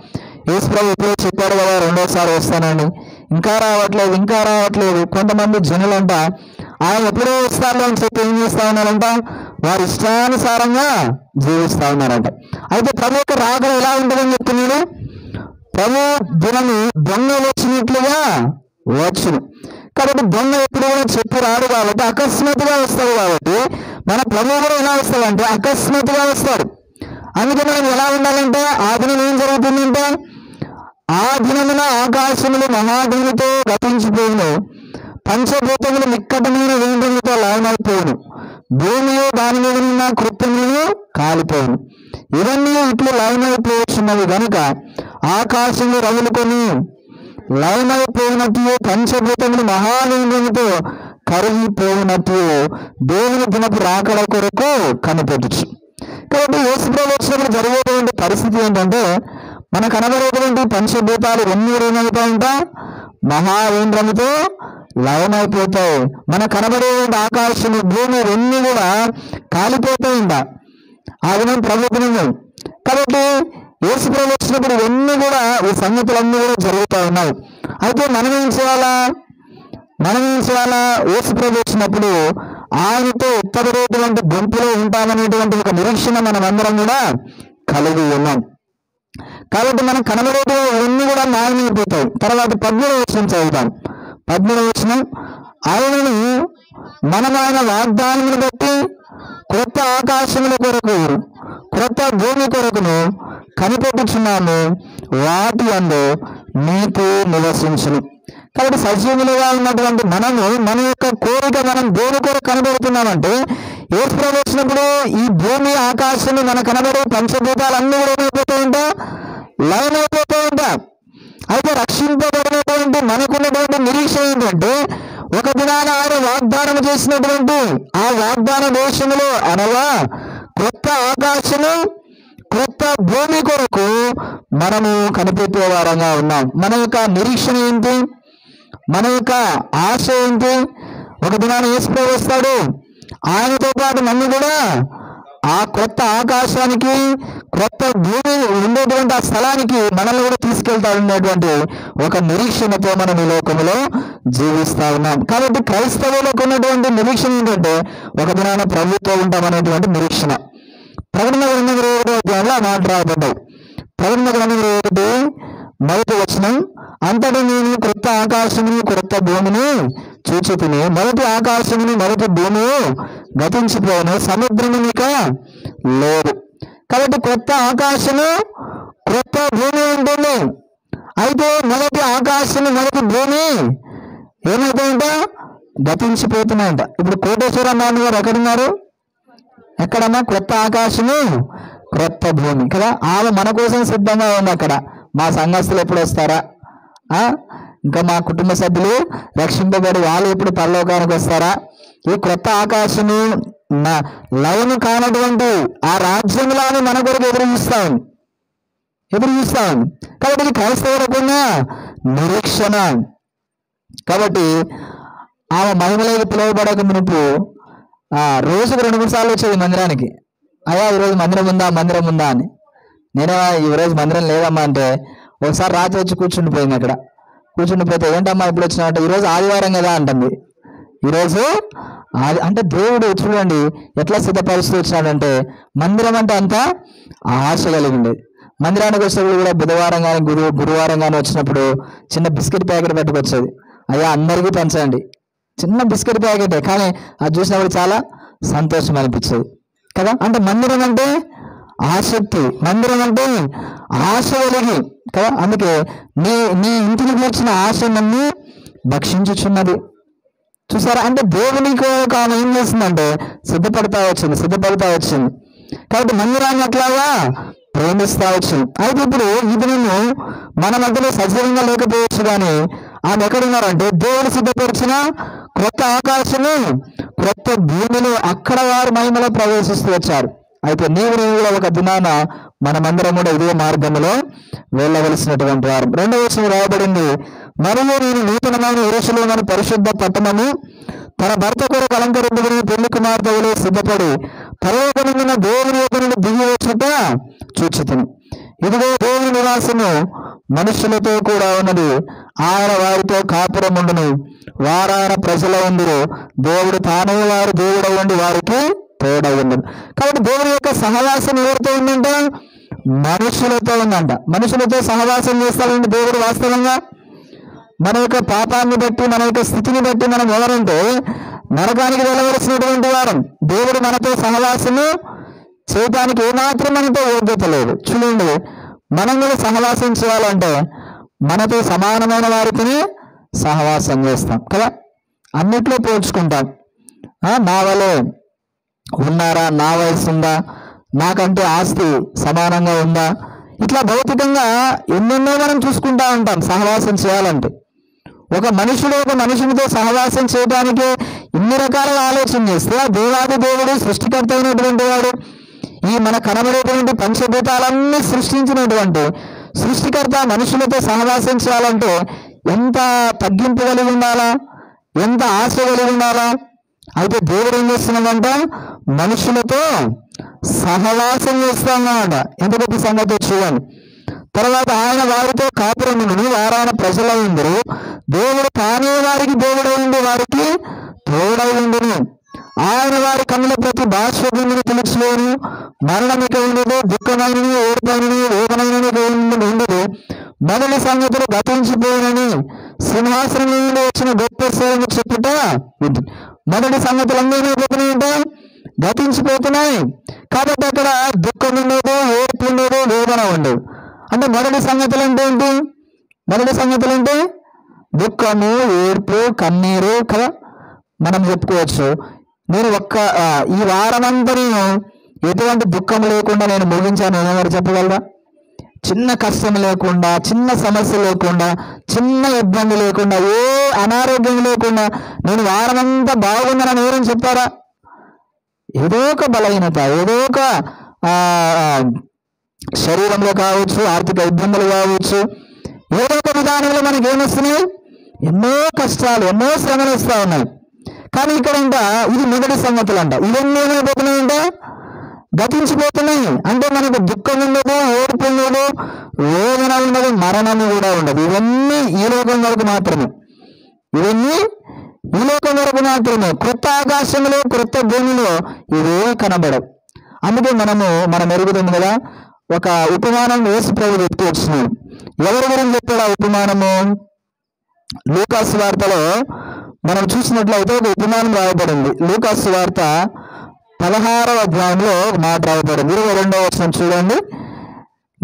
యేసుప్రభు ఎప్పుడో చెప్పాడు కదా రెండోసారి వస్తానని, ఇంకా రావట్లేదు. కొంతమంది జనులంట ఆయన ఎప్పుడో వస్తాడు అని చెప్పి ఏం చేస్తా ఉన్నారంట, వారి ఇష్టానుసారంగా జీవిస్తా ఉన్నారంట. అయితే ప్రభు యొక్క రాకడ ఎలా ఉంటుందని చెప్తున్నాడు, ప్రభు దినము దొంగ వచ్చినట్లుగా వచ్చును. కాబట్టి దొంగ ఎప్పుడు కూడా చెప్పి రాడు కాబట్టి అకస్మాత్తుగా వస్తాడు. కాబట్టి మన ప్రభు కూడా ఎలా వస్తాడంటే అకస్మాత్తుగా వస్తాడు. అందుకే మనం ఎలా ఉండాలంటే, ఆ దినం ఏం జరుగుతుందంటే, ఆ దినమున ఆకాశములు మహాధునితో గతించిపోవును, పంచభూతములు నిక్కటమైన వేంద్రములతో లయమైపోవును, భూమియో దాని మీద ఉన్న కృత్యములను కాలిపోవును. ఇవన్నీ ఇట్లు లయమైపోవచ్చున్నవి గనుక ఆకాశములు రగులుకొని లయమైపోయినట్లు పంచభూతములు మహాలింగముతో కరిగిపోయినట్లు దేవుని దినపు రాకడ కొరకు కనిపెట్టచ్చు. కాబట్టి యేసుప్రభు వచ్చినప్పుడు జరిగేటువంటి పరిస్థితి ఏంటంటే, మన కనబడేటువంటి పంచభూతాలు ఎన్ని ఏమైపోతాయంట, మహావేంద్రముతో లయమైపోతాయి. మన కనబడేటువంటి ఆకాశము భూమి ఎన్ని కూడా కాలిపోతాయింట ఆ దినం ప్రభు దినము. కాబట్టి యేసుప్రభు వచ్చినప్పుడు ఇవన్నీ కూడా ఈ సంగతులన్నీ కూడా జరుగుతూ ఉన్నాయి. అయితే మనం ఏం చేయాలా? యేసుప్రభు వచ్చినప్పుడు ఆయనతో ఎత్తబడేటువంటి గుంపులో ఉంటామనేటువంటి ఒక నిరీక్షణ మనం అందరం కూడా కలిగి ఉన్నాం. కాబట్టి మనం కనబడేటివి ఇవన్నీ కూడా మాయమైపోతాయి. తర్వాత 13వ వచనం చదువుతాం. 13వ వచనం, ఆయనను మనం ఆయన వాగ్దానమును బట్టి క్రొత్త ఆకాశముల కొరకు క్రొత్త భూమి కొరకును కనిపెట్టుచున్నాము, వాటి అందు నీకు నివసించును. కాబట్టి సజీవులుగా ఉన్నటువంటి మనము మన యొక్క కోరిక మనం దేని కొరకు కనబడుతున్నామంటే, యేసు ప్రభువు వచ్చినప్పుడు ఈ భూమి ఆకాశము మన కనబడే పంచభూతాలన్నీ కూడా ఏమైపోతూ ఉంటా, లైన్ అయిపోతూ ఉంటా. అయితే రక్షింపబడినటువంటి మనకున్నటువంటి నిరీక్ష ఏంటంటే, ఒక దినాన ఆయన వాగ్దానం చేసినటువంటి ఆ వాగ్దాన దేశంలో అనగా క్రొత్త ఆకాశము క్రొత్త భూమి కొరకు మనము కనిపెట్టే వారంగా ఉన్నాం. మన యొక్క నిరీక్షణ ఏంటి, మన యొక్క ఆశ ఏంటి? ఒక దినాన్ని యేసు ప్రభువు వస్తాడు, ఆయనతో పాటు నన్ను కూడా ఆ క్రొత్త ఆకాశానికి క్రొత్త భూమి ఉండేటువంటి ఆ స్థలానికి మనల్ని కూడా తీసుకెళ్తాడనేటువంటి ఒక నిరీక్షణతో మనం ఈ లోకంలో జీవిస్తా ఉన్నాం. కాబట్టి క్రైస్తవులకు ఉన్నటువంటి నిరీక్షణ ఏంటంటే, ఒక దినాన ప్రభుత్వం ఉంటామనేటువంటి నిరీక్షణ. ప్రకటన గ్రంథం 21వ అధ్యాయంలో మాట రాయబడ్డాయి. ప్రకటన గ్రంథం 21 మొదటి వచనం, అంతటా నేను క్రొత్త ఆకాశమును క్రొత్త భూమిని చూచితిని, మొదటి ఆకాశమును మొదటి భూమి గతించిపోయిన, సముద్రము ఇక లేదు. కాబట్టి క్రొత్త ఆకాశము క్రొత్త భూమి ఉంటుంది. అయితే మొదటి ఆకాశము మొదటి భూమి ఏమవుతాయంట, గతించిపోతున్నాయంట. ఇప్పుడు కోటేశ్వరమ్మ గారు ఎక్కడున్నారు? ఎక్కడమ్మా? క్రొత్త ఆకాశము క్రొత్త భూమి కదా. ఆమె మన కోసం సిద్ధంగా ఉంది అక్కడ. మా సంఘస్థులు ఎప్పుడు వస్తారా, ఇంకా మా కుటుంబ సభ్యులు రక్షింపబడి వాళ్ళు ఎప్పుడు పరలోకానికి వస్తారా? ఈ క్రొత్త ఆకాశము లయను కానటువంటి ఆ రాజ్యంలోని మన కొరకు ఎదురు చూస్తాం. కాబట్టి క్రైస్తవులకున్న నిరీక్షణ. కాబట్టి ఆమె మహిమలోకి పిలువబడక మునుపు రోజుకు 2-3 సార్లు వచ్చేది మందిరానికి. అయ్యా ఈరోజు మందిరం ఉందా అని. నేనే ఈరోజు మందిరం లేదమ్మా అంటే, ఒకసారి రాత్రి వచ్చి కూర్చుండిపోయింది. అక్కడ కూర్చుండిపోతే, ఏంటమ్మా ఇప్పుడు వచ్చినామంటే, ఈరోజు ఆదివారం కదా అంటుంది. ఈరోజు అంటే దేవుడు చూడండి ఎట్లా సిద్ధపరుస్తూ వచ్చినాడంటే, మందిరం అంటే అంత ఆశ కలిగి ఉండేది. మందిరానికి వచ్చినప్పుడు కూడా బుధవారం కానీ గురువారం కానీ వచ్చినప్పుడు చిన్న బిస్కెట్ ప్యాకెట్ పట్టుకొచ్చేది. అయ్యా అందరికీ పంచండి, చిన్న బిస్కెట్ ప్యాకెటే, కానీ అది చూసినప్పుడు చాలా సంతోషం అనిపించేది కదా. అంటే మందిరం అంటే ఆసక్తి, మందిరం అంటే ఆశ కలిగి కదా. అందుకే నీ ఇంటిని కూర్చున్న ఆశ నన్ను భక్షించుచున్నది. చూసారా? అంటే దేవునికి ఆమె ఏం చేస్తుందంటే సిద్ధపడతా వచ్చింది. కాబట్టి మందిరాన్ని అట్లాగా ప్రేమిస్తా వచ్చింది. అయితే ఇప్పుడు ఇది నేను మన మధ్యలో సజీవంగా లేకపోవచ్చు, కానీ ఆమె ఎక్కడున్నారంటే దేవుడు సిద్ధపరిచిన క్రొత్త ఆకాశము క్రొత్త భూమిలో అక్కడ వారు మహిమలో ప్రవేశిస్తూ వచ్చారు. అయితే నీవు కూడా ఒక దినాన మనమందరం కూడా ఇదే మార్గంలో వెళ్ళవలసినటువంటి వారు. 2వ వచనం రాయబడింది, మరియు నేను నూతనమైన యెరూషలేము పరిశుద్ధ పట్టణము తన భర్త కొరకు అలంకరించబడిన పెళ్లి కుమార్తె వలె సిద్ధపడి పరలోకమున దేవుని యొద్ద నుండి దిగి వచ్చుట చూచితిని. ఇదిగో దేవుని నివాసము మనుషులతో కూడా ఉన్నది, ఆయన వారితో కాపురముండును, వారాయన ప్రజల ఉందురు, దేవుడు తానే వారు దేవుడు ఉండి వారికి తోడై ఉండను. కాబట్టి దేవుని యొక్క సహవాసం ఎవరితో ఉందంట? మనుషులతో ఉందంట. మనుషులతో సహవాసం చేస్తాడంటే దేవుడు వాస్తవంగా మన యొక్క పాపాన్ని బట్టి మన యొక్క స్థితిని బట్టి మనం ఎవరంటే నరకానికి వెళ్ళవలసినటువంటి వారం. దేవుడు మనతో సహవాసము చేయడానికి ఏమాత్రం మనతో యోగ్యత లేదు. చూడండి, మనం కూడా సహవాసం చేయాలంటే మనతో సమానమైన వారితోనే సహవాసం చేస్తాం కదా. అన్నిట్లో పోల్చుకుంటాం. నా వలే ఉన్నారా, నా వయసు ఉందా, నాకంటే ఆస్తి సమానంగా ఉందా, ఇట్లా భౌతికంగా ఎన్నెన్నో మనం చూసుకుంటా ఉంటాం సహవాసం చేయాలంటే. ఒక మనుషునితో సహవాసం చేయడానికి ఇన్ని రకాలుగా ఆలోచన చేస్తే ఆ దేవాది దేవుడు సృష్టికర్త అయినటువంటి వాడు, ఈ మన కనబడేటువంటి పంచభూతాలన్నీ సృష్టించినటువంటి సృష్టికర్త మనుషులతో సహవాసం చేయాలంటే ఎంత తగ్గింపు కలిగి ఉండాలా, ఎంత ఆశ కలిగి ఉండాలా. అయితే దేవుడు ఏం చేస్తున్నాడంట? మనుషులతో సహవాసం చేస్తామన్నమాట. ఎంత గొప్ప సంగతి చూడండి. తర్వాత ఆయన వారితో కాపురమును, వారాయన ప్రజల ఉందరు, దేవుడు తానే వారికి దేవుడై ఉండి వారికి తోడై ఉండును, ఆయన వారి కన్నుల ప్రతి బాష్పభూమిని పిలుచులేను, మరణమిక ఉండదు, దుఃఖమైనను ఏడుపైనను వేదనైనను ఉండదు, మొదటి సంగతులు గతించిపోయినని సింహాసనం నుండి వచ్చిన గొప్ప సేవను చెప్పుట. మొదటి సంగతులు ఏమైపోతున్నాయంటే గతించిపోతున్నాయి. కాబట్టి అక్కడ దుఃఖం ఉండదు, ఏడుపు ఉండదు, వేదన ఉండదు. అంటే మొదటి సంగతులు అంటే ఏంటి? మొదటి సంగతులు అంటే దుఃఖము, ఏడుపు, కన్నీరు కదా మనం చెప్పుకోవచ్చు. నేను ఈ వారమంతా నేను ఎటువంటి దుఃఖం లేకుండా నేను ముగించాను ఏమో చెప్పగలరా? చిన్న కష్టం లేకుండా, చిన్న సమస్య లేకుండా, చిన్న ఇబ్బంది లేకుండా, ఏ అనారోగ్యం లేకుండా నేను వారమంతా బాగున్నానని ఎవరైనా చెప్పారా? ఏదో ఒక బలహీనత, ఏదో ఒక శరీరంలో కావచ్చు, ఆర్థిక ఇబ్బందులు కావచ్చు, ఏదో ఒక విధానంలో మనకి ఏమొస్తున్నాయి? ఎన్నో కష్టాలు, ఎన్నో శ్రమలు వస్తూ ఉన్నాయి. కానీ ఇక్కడ ఇది మొదటి సంగతులు ఇవన్నీ ఏమైపోతున్నాయంట? గతించిపోతున్నాయి. అంటే మనకు దుఃఖం ఉండదు, ఏడుపు ఉండదు, వేదన ఉండదు, మరణము కూడా ఉండదు. ఇవన్నీ ఈ లోకం వరకు మాత్రమే. ఇవన్నీ ఈ లోకం వరకు మాత్రమే. కొత్త ఆకాశంలో, కొత్త భూమిలో ఇవే కనబడవు. అందుకే మనం ఎరుగుతుంది కదా, ఒక ఉపమానం యేసు ప్రభువు చెప్తూ వచ్చినాడు. ఎవరి గురించి చెప్పాడు ఆ ఉపమానము? లూకాసు వార్తలో మనం చూసినట్లయితే ఒక ఉపమానం రాయబడింది. లూకాసు వార్త 16వ అధ్యాయంలో మాట రాయబడింది. 22వ వచనం చూడండి.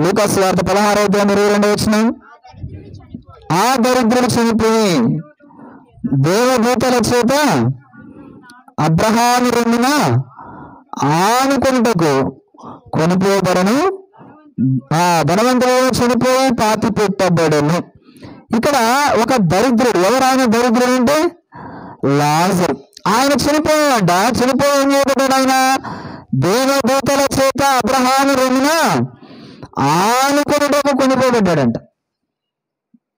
లూకాసు వార్త 16వ అధ్యాయం 22వ వచనం. ఆ దరిద్రుడు చనిపోయి దేవదూతల చేత అబ్రహాము రొమ్మున ఆనుకొనుటకు కొనిపోబడను, ఆ ధనవంతుడు చనిపోయి పాతి పెట్టబడను. ఇక్కడ ఒక దరిద్రుడు, ఎవరైనా దరిద్రుడు అంటే లాజరు. ఆయన చనిపోయాడ. చనిపోయి ఏం చేయబడ్డాడు? ఆయన దేవదూతల చేత అబ్రహాము రొమ్మున ఆనుకొనుటకు కొనిపోబడ్డాడంట.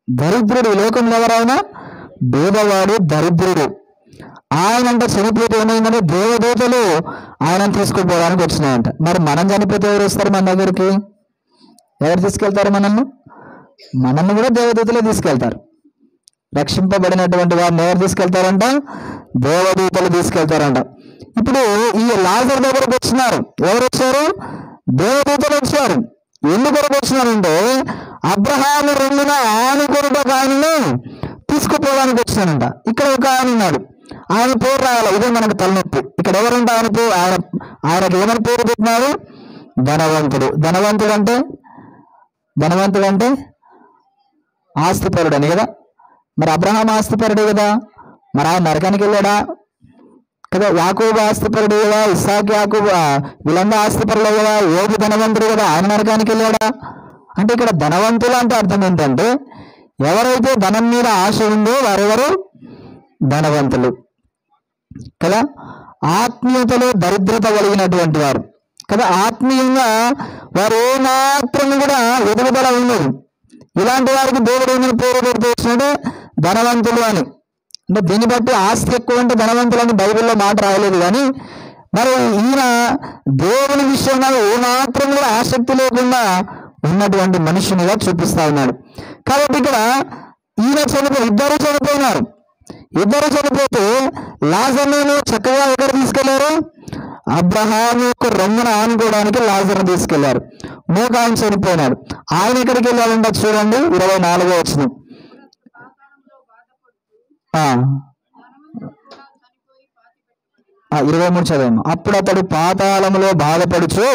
దరిద్రుడు. లోకంలో ఎవరైనా పేదవాడు దరిద్రుడు. ఆయనంట చనిపోతే ఏమైందంటే దేవదూతలు ఆయన తీసుకుపోవడానికి వచ్చినాయంట. మరి మనం చనిపోతే ఎవరు వస్తారు మన దగ్గరికి? ఎవరు తీసుకెళ్తారు మనల్ని? మనల్ని కూడా దేవదూతలే తీసుకెళ్తారు. రక్షింపబడినటువంటి వారిని ఎవరు తీసుకెళ్తారంట? దేవదూతలు తీసుకెళ్తారంట. ఇప్పుడు ఈ లాజరు దగ్గరకు వచ్చినారు. ఎవరు వచ్చారు? దేవదూతలు వచ్చారు. ఎందుకు వచ్చినారంటే అబ్రహాము రొమ్మున ఆనుకొనుటకు ఆయనను తీసుకుపోవడానికి వచ్చినానంట. ఇక్కడ ఒక ఆయన ఉన్నాడు, ఆయన పేరు రాయాలి. ఇదే మనకు తలనొప్పి. ఇక్కడ ఎవరంటే ఆయనకు ఏమని పేరు పెట్టినారు? ధనవంతుడు. ధనవంతుడు అంటే ఆస్తిపరుడు అని కదా. మరి అబ్రహాం ఆస్తిపరుడే కదా. మరి ఆయన నరకానికి వెళ్ళాడా కదా? యాకోబు ఆస్తిపరుడు కదా, ఇస్సాకు యాకోబు వీళ్ళందరూ ఆస్తిపరులే కదా. యోబు ధనవంతుడు కదా, ఆయన నరకానికి వెళ్ళాడా? అంటే ఇక్కడ ధనవంతులు అంటే అర్థం ఏంటంటే ఎవరైతే ధనం మీద ఆశ ఉందో వారెవరు? ధనవంతులు కదా. ఆత్మీయతలో దరిద్రత కలిగినటువంటి వారు కదా. ఆత్మీయంగా వారు ఏమాత్రం కూడా ఎదుగుదల ఉండదు. ఇలాంటి వారికి దేవుడు ఏమైనా పేరు పెడుతూ వచ్చినట్టు ధనవంతులు అని. అంటే దీన్ని బట్టి ఆస్తి ఎక్కువ అంటే ధనవంతులు అని బైబిల్లో మాట రాయలేదు. కానీ మరి ఈయన దేవుని విషయంలో ఏమాత్రం కూడా ఆసక్తి లేకుండా ఉన్నటువంటి మనుషునిగా చూపిస్తా ఉన్నాడు. కాబట్టి ఇక్కడ ఇద్దరు చనిపోయినారు. ఇద్దరు చనిపోతే లాజరును చక్కగా ఎక్కడ తీసుకెళ్లారు? అబ్రహాము యొక్క రొమ్మున ఆనుకోవడానికి లాజరును తీసుకెళ్లారు. ఆయన చనిపోయినాడు. ఆయన ఎక్కడికి వెళ్ళాలంటే చూడండి 24వ వచనం. 23 చదివాము. అప్పుడు అతడు పాతాళములో బాధపడుచు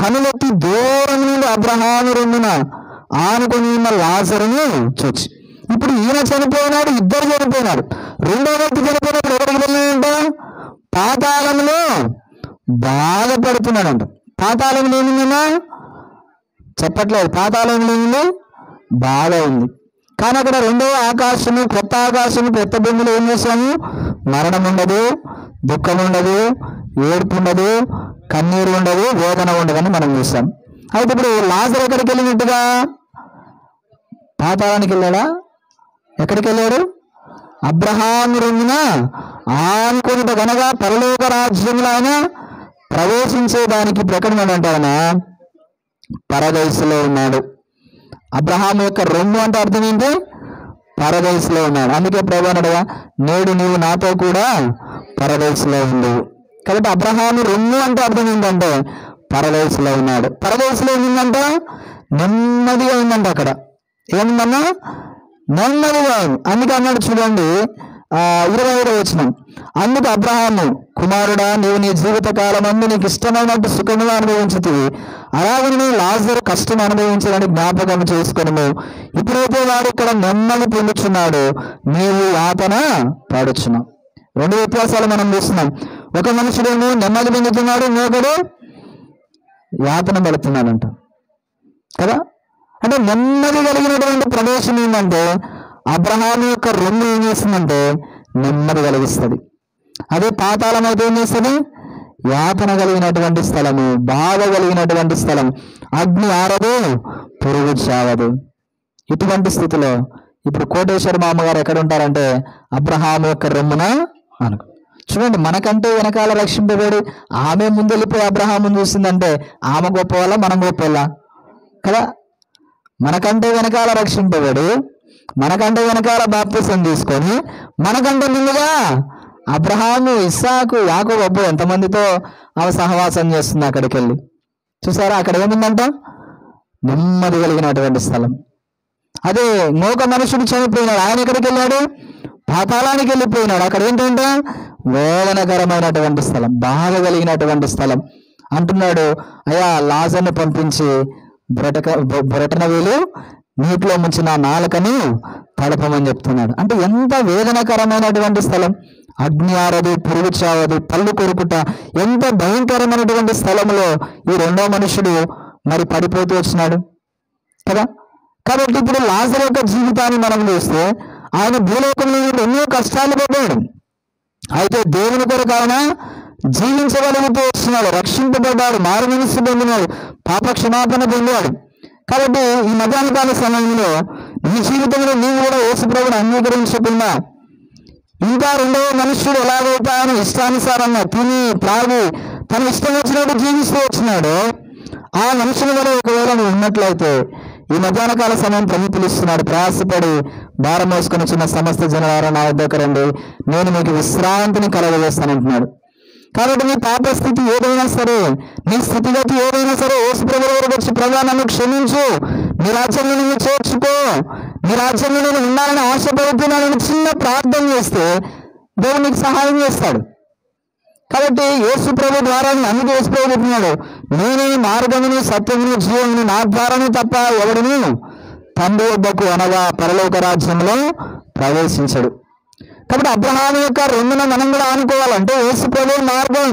కనులెత్తి దూరం నుండి అబ్రహాము రొమ్మున ఆనుకొని ఉన్న లాజరును చూచి. ఇప్పుడు ఈయన చనిపోయినాడు, ఇద్దరు చనిపోయినాడు. రెండో వ్యక్తి చనిపోయినప్పుడు ఎక్కడికి వెళ్ళాడంట? పాతాళంలో బాధపడుతున్నాడంట. పాతాళంలో ఏమిందన్నా చెప్పట్లేదు. పాతాళంలో ఏమింది? బాధ ఉంది. కానీ అక్కడ రెండో ఆకాశము, కొత్త ఆకాశము, కొత్త భూమిలో ఏం చేశాము? మరణం ఉండదు, దుఃఖం ఉండదు, ఏడుపు ఉండదు, కన్నీరు ఉండదు, వేదన ఉండదని మనం చూస్తాం. అయితే ఇప్పుడు లాజరు ఎక్కడికి వెళ్ళినట్టుగా? పాతాళానికి వెళ్ళాడా? ఎక్కడికి వెళ్ళాడు? అబ్రహాము రొమ్మున ఆనుకొనుట గనగా పరలోక రాజ్యంలో ఆయన ప్రవేశించేదానికి ప్రకటన ఆయన పరదైసులో ఉన్నాడు. అబ్రహాము యొక్క రొమ్ము అంటే అర్థం ఏంటి? పరదైసులో ఉన్నాడు. అందుకే ప్రభువు అన్నాడుగా, నేడు నీవు నాతో కూడా పరదైసులో ఉండు. కాబట్టి అబ్రహాము రొమ్ము అంటే అర్థం ఏంటంటే పరదేశంలో ఉన్నాడు. పరదేశంలో ఏముందంట? నెమ్మదిగా ఉందంట. అక్కడ ఏముందన్నా? నెమ్మదిగా ఉంది. అందుకే అన్నాడు చూడండి 25వ వచనం, అందుకు అబ్రహాము, కుమారుడా, నీవు నీ జీవిత కాలమందు నీకు ఇష్టమైనట్టు సుఖముగా అనుభవించుతుంది, అలాగే నేను లాజరు కష్టం అనుభవించాలని జ్ఞాపకం చేసుకును. ఇప్పుడైతే వాడు ఇక్కడ నెమ్మది పొందుచున్నాడు, నీవు యాతన పడుచున్నావు. 2 వ్యత్యాసాలు మనం చూస్తున్నాం. ఒక మనుషుడేమో నెమ్మది పొందుతున్నాడు, ఇంకొకడు యాతన పడుతున్నాడంట కదా. అంటే నెమ్మది కలిగినటువంటి ప్రదేశం ఏంటంటే అబ్రహాము యొక్క రొమ్ము ఏం చేస్తుందంటే నెమ్మది కలిగిస్తుంది. అదే పాతాళం అయితే ఏం చేస్తుంది? యాతన కలిగినటువంటి స్థలము, బాధ కలిగినటువంటి స్థలం, అగ్ని ఆరదు, పురుగు చావదు. ఇటువంటి స్థితిలో ఇప్పుడు కోటేశ్వర మామగారు ఎక్కడ ఉంటారంటే అబ్రహాము యొక్క రొమ్మున అనుకో. చూడండి, మనకంటే వెనకాల రక్షింపబడి ఆమె ముందు వెళ్ళిపోయి అబ్రహామును చూసిందంటే ఆమె గొప్ప వల్ల మనం గొప్ప వల్ల కదా. మనకంటే వెనకాల రక్షింపబడి మనకంటే వెనకాల బాప్తిసం తీసుకొని మనకంటే ముందుగా అబ్రహాము, ఇస్సాకు, యాకోబు, అబ్బో ఎంతమందితో ఆమె సహవాసం చేస్తుంది. అక్కడికి వెళ్ళి చూసారా, అక్కడ ఏముందంట? నెమ్మది కలిగినటువంటి స్థలం. అదే మోక మనుషుడు చనిపోయినాడు, ఆయన ఎక్కడికి వెళ్ళాడు? పాతాళానికి వెళ్ళిపోయినాడు. అక్కడ ఏంటంటే వేదనకరమైనటువంటి స్థలం, బాధ కలిగినటువంటి స్థలం. అంటున్నాడు, అయ్యా లాజర్ని పంపించి బ్రొటన వేలు నీటిలో ముంచిన నాలుకని తడపమని చెప్తున్నాడు. అంటే ఎంత వేదనకరమైనటువంటి స్థలం. అగ్ని ఆరదు, పురుగు చావదు, పళ్ళు కొరుకుట, ఎంత భయంకరమైనటువంటి స్థలంలో ఈ 2వ మనుషుడు మరి పడిపోతూ వచ్చినాడు కదా. కాబట్టి ఇప్పుడు లాజరు యొక్క జీవితాన్ని మనం చూస్తే ఆయన భూలోకంలో ఎన్నో కష్టాలు పడ్డాడు. అయితే దేవుని కొరకు ఆయన జీవించగలుగుతూ వస్తున్నాడు, రక్షింపబడ్డాడు, మారు మనస్సు పొందినాడు, పాప క్షమాపణ పొందాడు. కాబట్టి ఈ మధ్యాహ్నకాల సమయంలో నీ జీవితంలో నీవు కూడా యేసుప్రభుని అంగీకరించకుండా ఇంకా 2వ మనుష్యుడు ఎలాగైతే ఆయన ఇష్టానుసారంగా తిని త్రాగి తన ఇష్టం వచ్చినట్టు జీవిస్తూ వచ్చినాడో ఆ మనుషుల వల్ల ఒకవేళ నువ్వు ఉన్నట్లయితే ఈ మధ్యాహ్నకాల సమయం ప్రభు పిలుస్తున్నాడు, ప్రయాసపడి భారం మోసుకొని చిన్న సమస్త జనవారు నా వద్దకు రండి, నేను మీకు విశ్రాంతిని కలగజేస్తానంటున్నాడు. కాబట్టి నీ పాప స్థితి ఏదైనా సరే, నీ స్థితిగతి ఏదైనా సరే, యేసు ప్రభువు దగ్గరికి వచ్చి ప్రభువా నన్ను క్షమించు, నీ రాజ్యంలో నువ్వు చేర్చుకో, నీ రాజ్యంలో నేను ఉండాలని ఆశపడుతున్నానని చిన్న ప్రార్థన చేస్తే దేవుడు నీకు సహాయం చేస్తాడు. కాబట్టి యేసు ప్రభు ద్వారా అందుకు యేసు ప్రభు చెప్తున్నాడు, నేనే మార్గమును సత్యమును జీవమును, నా ద్వారానే తప్ప ఎవడును తండ్రి వద్దకు అనగా పరలోక రాజ్యంలో ప్రవేశించడు. కాబట్టి అబ్రహాము యొక్క రొమ్మున మనం కూడా ఆనుకోవాలంటే యేసు ప్రభు మార్గం.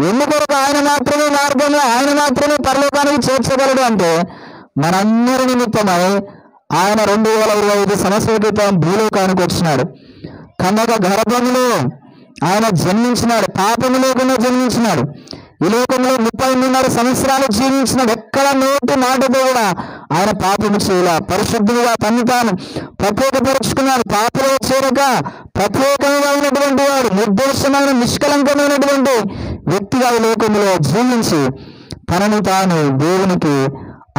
ఎందుకొరకు ఆయన మాత్రమే మార్గంలో, ఆయన మాత్రమే పరలోకానికి చేర్చగలడు అంటే మనందరి నిమిత్తమై ఆయన 2025 సంవత్సరాల క్రితం భూలోకానికి వచ్చినాడు. కనుక గర్భములో ఆయన జన్మించినాడు, పాపము లేకుండా జన్మించినాడు. ఈ లోకంలో 33 సంవత్సరాలు జీవించినాడు. ఎక్కడ నోటి మాటతో కూడా ఆయన పాపము చేయాల, పరిశుద్ధుడుగా తను తాను ప్రత్యేకపరుచుకున్నాడు. పాపలో చేరక ప్రత్యేకంగా ఉన్నటువంటి వాడు, నిర్దోషమైన నిష్కలంకమైనటువంటి వ్యక్తిగా ఈ లోకంలో జీవించి తనను తాను దేవునికి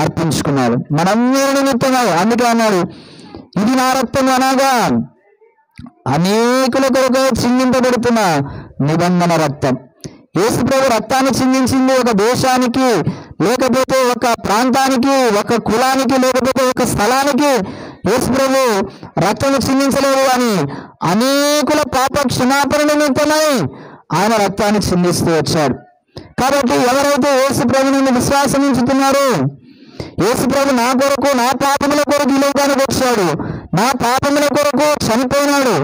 అర్పించుకున్నాడు మనందరి నిమిత్తమై. అందుకే అన్నాడు, ఇది నా రక్తం అనగా అనేకుల కొరకు చిందింపబడుతున్న నిబంధన రక్తం. యేసు ప్రభు రక్తాన్ని చిందించింది ఒక దేశానికి, లేకపోతే ఒక ప్రాంతానికి, ఒక కులానికి, లేకపోతే ఒక స్థలానికి యేసు ప్రభు రక్తాన్ని చిందించలేదు అని అనేకుల పాప క్షమాపణ నిమిత్తమై ఆయన రక్తాన్ని చిందిస్తూ వచ్చాడు. కాబట్టి ఎవరైతే యేసు ప్రభు నుండి విశ్వాసం ఉంచుతున్నారో, యేసు ప్రభు నా కొరకు, నా పాపముల కొరకు ఈ లోకానికి వచ్చాడు, నా పాపముల కొరకు చనిపోయినాడు,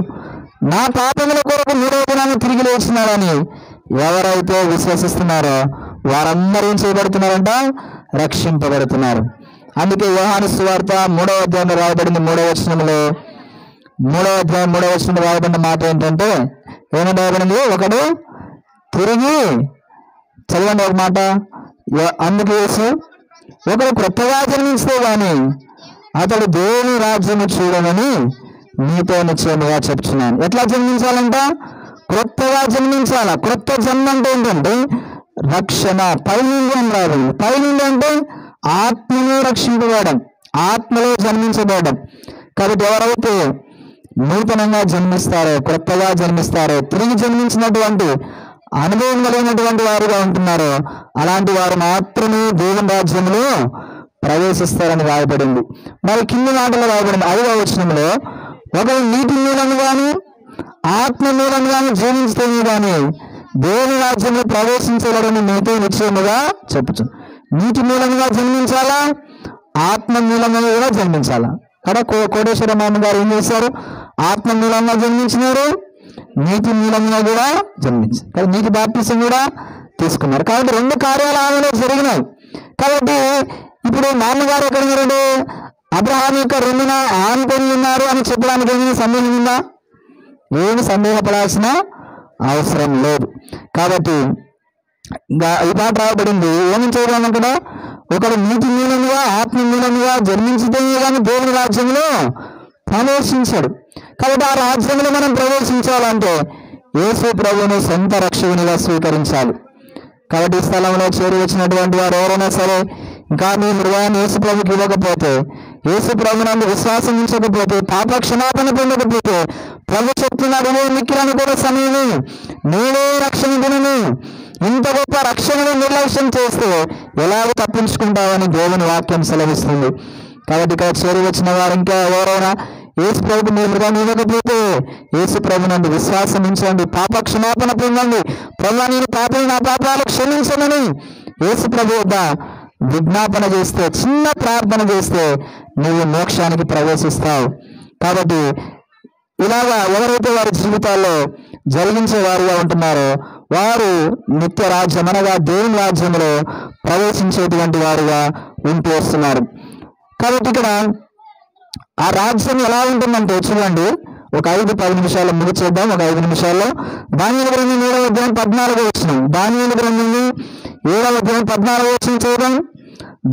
నా పాపముల కొరకు 3వ దినాన్ని తిరిగి లేచినాడని ఎవరైతే విశ్వసిస్తున్నారో వారందరూ ఏం చేయబడుతున్నారంట? రక్షింపబడుతున్నారు. అందుకే యోహాను సువార్త 3వ అధ్యాయంలో రాయబడింది 3వ వచనంలో, 3వ అధ్యాయం 3వ వచనంలో రాయబడిన మాట ఏంటంటే ఏమని రాయబడింది? ఒకడు తిరిగి చదవండి ఒక మాట. అందుకు యేసు, ఒకడు క్రొత్తగా జన్మిస్తే గాని అతడు దేవుని రాజ్యము చూడమని నీతో నిశ్చయముగా చెప్తున్నాను. ఎట్లా జన్మించాలంట? క్రొత్తగా జన్మించాల. క్రొత్త జన్మ అంటే ఏంటంటే రక్షణ, పైనుండి అని రాదు. పైనుండి అంటే ఆత్మలో రక్షింపబడడం, ఆత్మలో జన్మించబడడం. కాబట్టి ఎవరైతే నూతనంగా జన్మిస్తారో, క్రొత్తగా జన్మిస్తారో, తిరిగి జన్మించినటువంటి అనుభవం కలిగినటువంటి వారుగా ఉంటున్నారో అలాంటి వారు మాత్రమే దేవుని రాజ్యంలో ప్రవేశిస్తారని రాయబడింది. మరి కింది మాటలో రాయబడింది 5వ వచనంలో, ఒకరు నీటి మూలంగా కానీ ఆత్మ మూలంగా కానీ జీవించితేనే కానీ దేవుని రాజ్యంలో ప్రవేశించలేరని మీతో నిశ్చయముగా చెప్పుచు. నీటి మూలంగా జన్మించాలా, ఆత్మ మూలంగా కూడా జన్మించాలా. కదా కోటేశ్వర మామ గారు ఏం చేశారు? ఆత్మ మూలంగా జన్మించినారు, నీటి మూలంగా కూడా జన్మించారు. కదా నీటి బాప్తిసం కూడా తీసుకున్నారు. కాబట్టి 2 కార్యాలు ఆమెలో జరిగినాయి. కాబట్టి ఇప్పుడు మామగారు ఎక్కడ ఉన్నారండి? అబ్రహాం యొక్క 2న ఆనుకొని ఉన్నారు అని చెప్పడానికి ఏమైనా సందేహం ఉందా? ఏమి సందేహపడాల్సిన అవసరం లేదు. కాబట్టి ఈ పాట రాబడింది ఏమని చేయడం కూడా, ఒకడు నీటి మూలంగా ఆత్మ మూలంగా జన్మించితే కానీ దేవుని రాజ్యంలో ప్రవేశించాడు. కాబట్టి ఆ రాజ్యంలో మనం ప్రవేశించాలంటే యేసు ప్రభువుని సొంత రక్షకునిగా స్వీకరించాలి. కాబట్టి ఈ స్థలంలో చేరి వచ్చినటువంటి వారు ఎవరైనా సరే ఇంకా మీ హృదయాన్ని యేసు ప్రభుకి ఇవ్వకపోతే, యేసు ప్రభునందు విశ్వాసం ఉంచకపోతే, పాప క్షమాపణ పొందకపోతే, ప్రభు చెప్తున్నాడు మిక్కిలను కూడా సమయము నేనే రక్షణ దినము, ఇంత గొప్ప రక్షణను నిర్లక్ష్యం చేస్తే ఎలాగ తప్పించుకుంటావని దేవుని వాక్యం సెలవిస్తుంది. కాబట్టి ఇక్కడ చేరి వచ్చిన వారు ఇంకా ఎవరైనా యేసు ప్రభుకు మీ హృదయాన్ని ఇవ్వకపోతే యేసు ప్రభునందు విశ్వాసం ఉంచండి, పాప క్షమాపణ పొందండి. ప్రభు నేను పాపని నా పాపాలు క్షమించమని యేసు ప్రభు వద్ద విజ్ఞాపన చేస్తే, చిన్న ప్రార్థన చేస్తే నువ్వు మోక్షానికి ప్రవేశిస్తావు. కాబట్టి ఇలాగా ఎవరైతే వారి జీవితాల్లో జరిగించే వారుగా ఉంటున్నారో వారు నిత్య రాజ్యం అనగా దేవుని రాజ్యంలో ప్రవేశించేటువంటి వారుగా ఉంటూ వస్తున్నారు. కాబట్టి ఇక్కడ ఆ రాజ్యం ఎలా ఉంటుందంటే చూడండి, ఒక 5-10 నిమిషాలు ముగిచేద్దాం. ఒక 5 నిమిషాల్లో దానియేలు గ్రంథం 7వ అధ్యాయం 14వ వచనం, దానియేలు గ్రంథం 7వ అధ్యాయం 14వ వచనం చూద్దాం.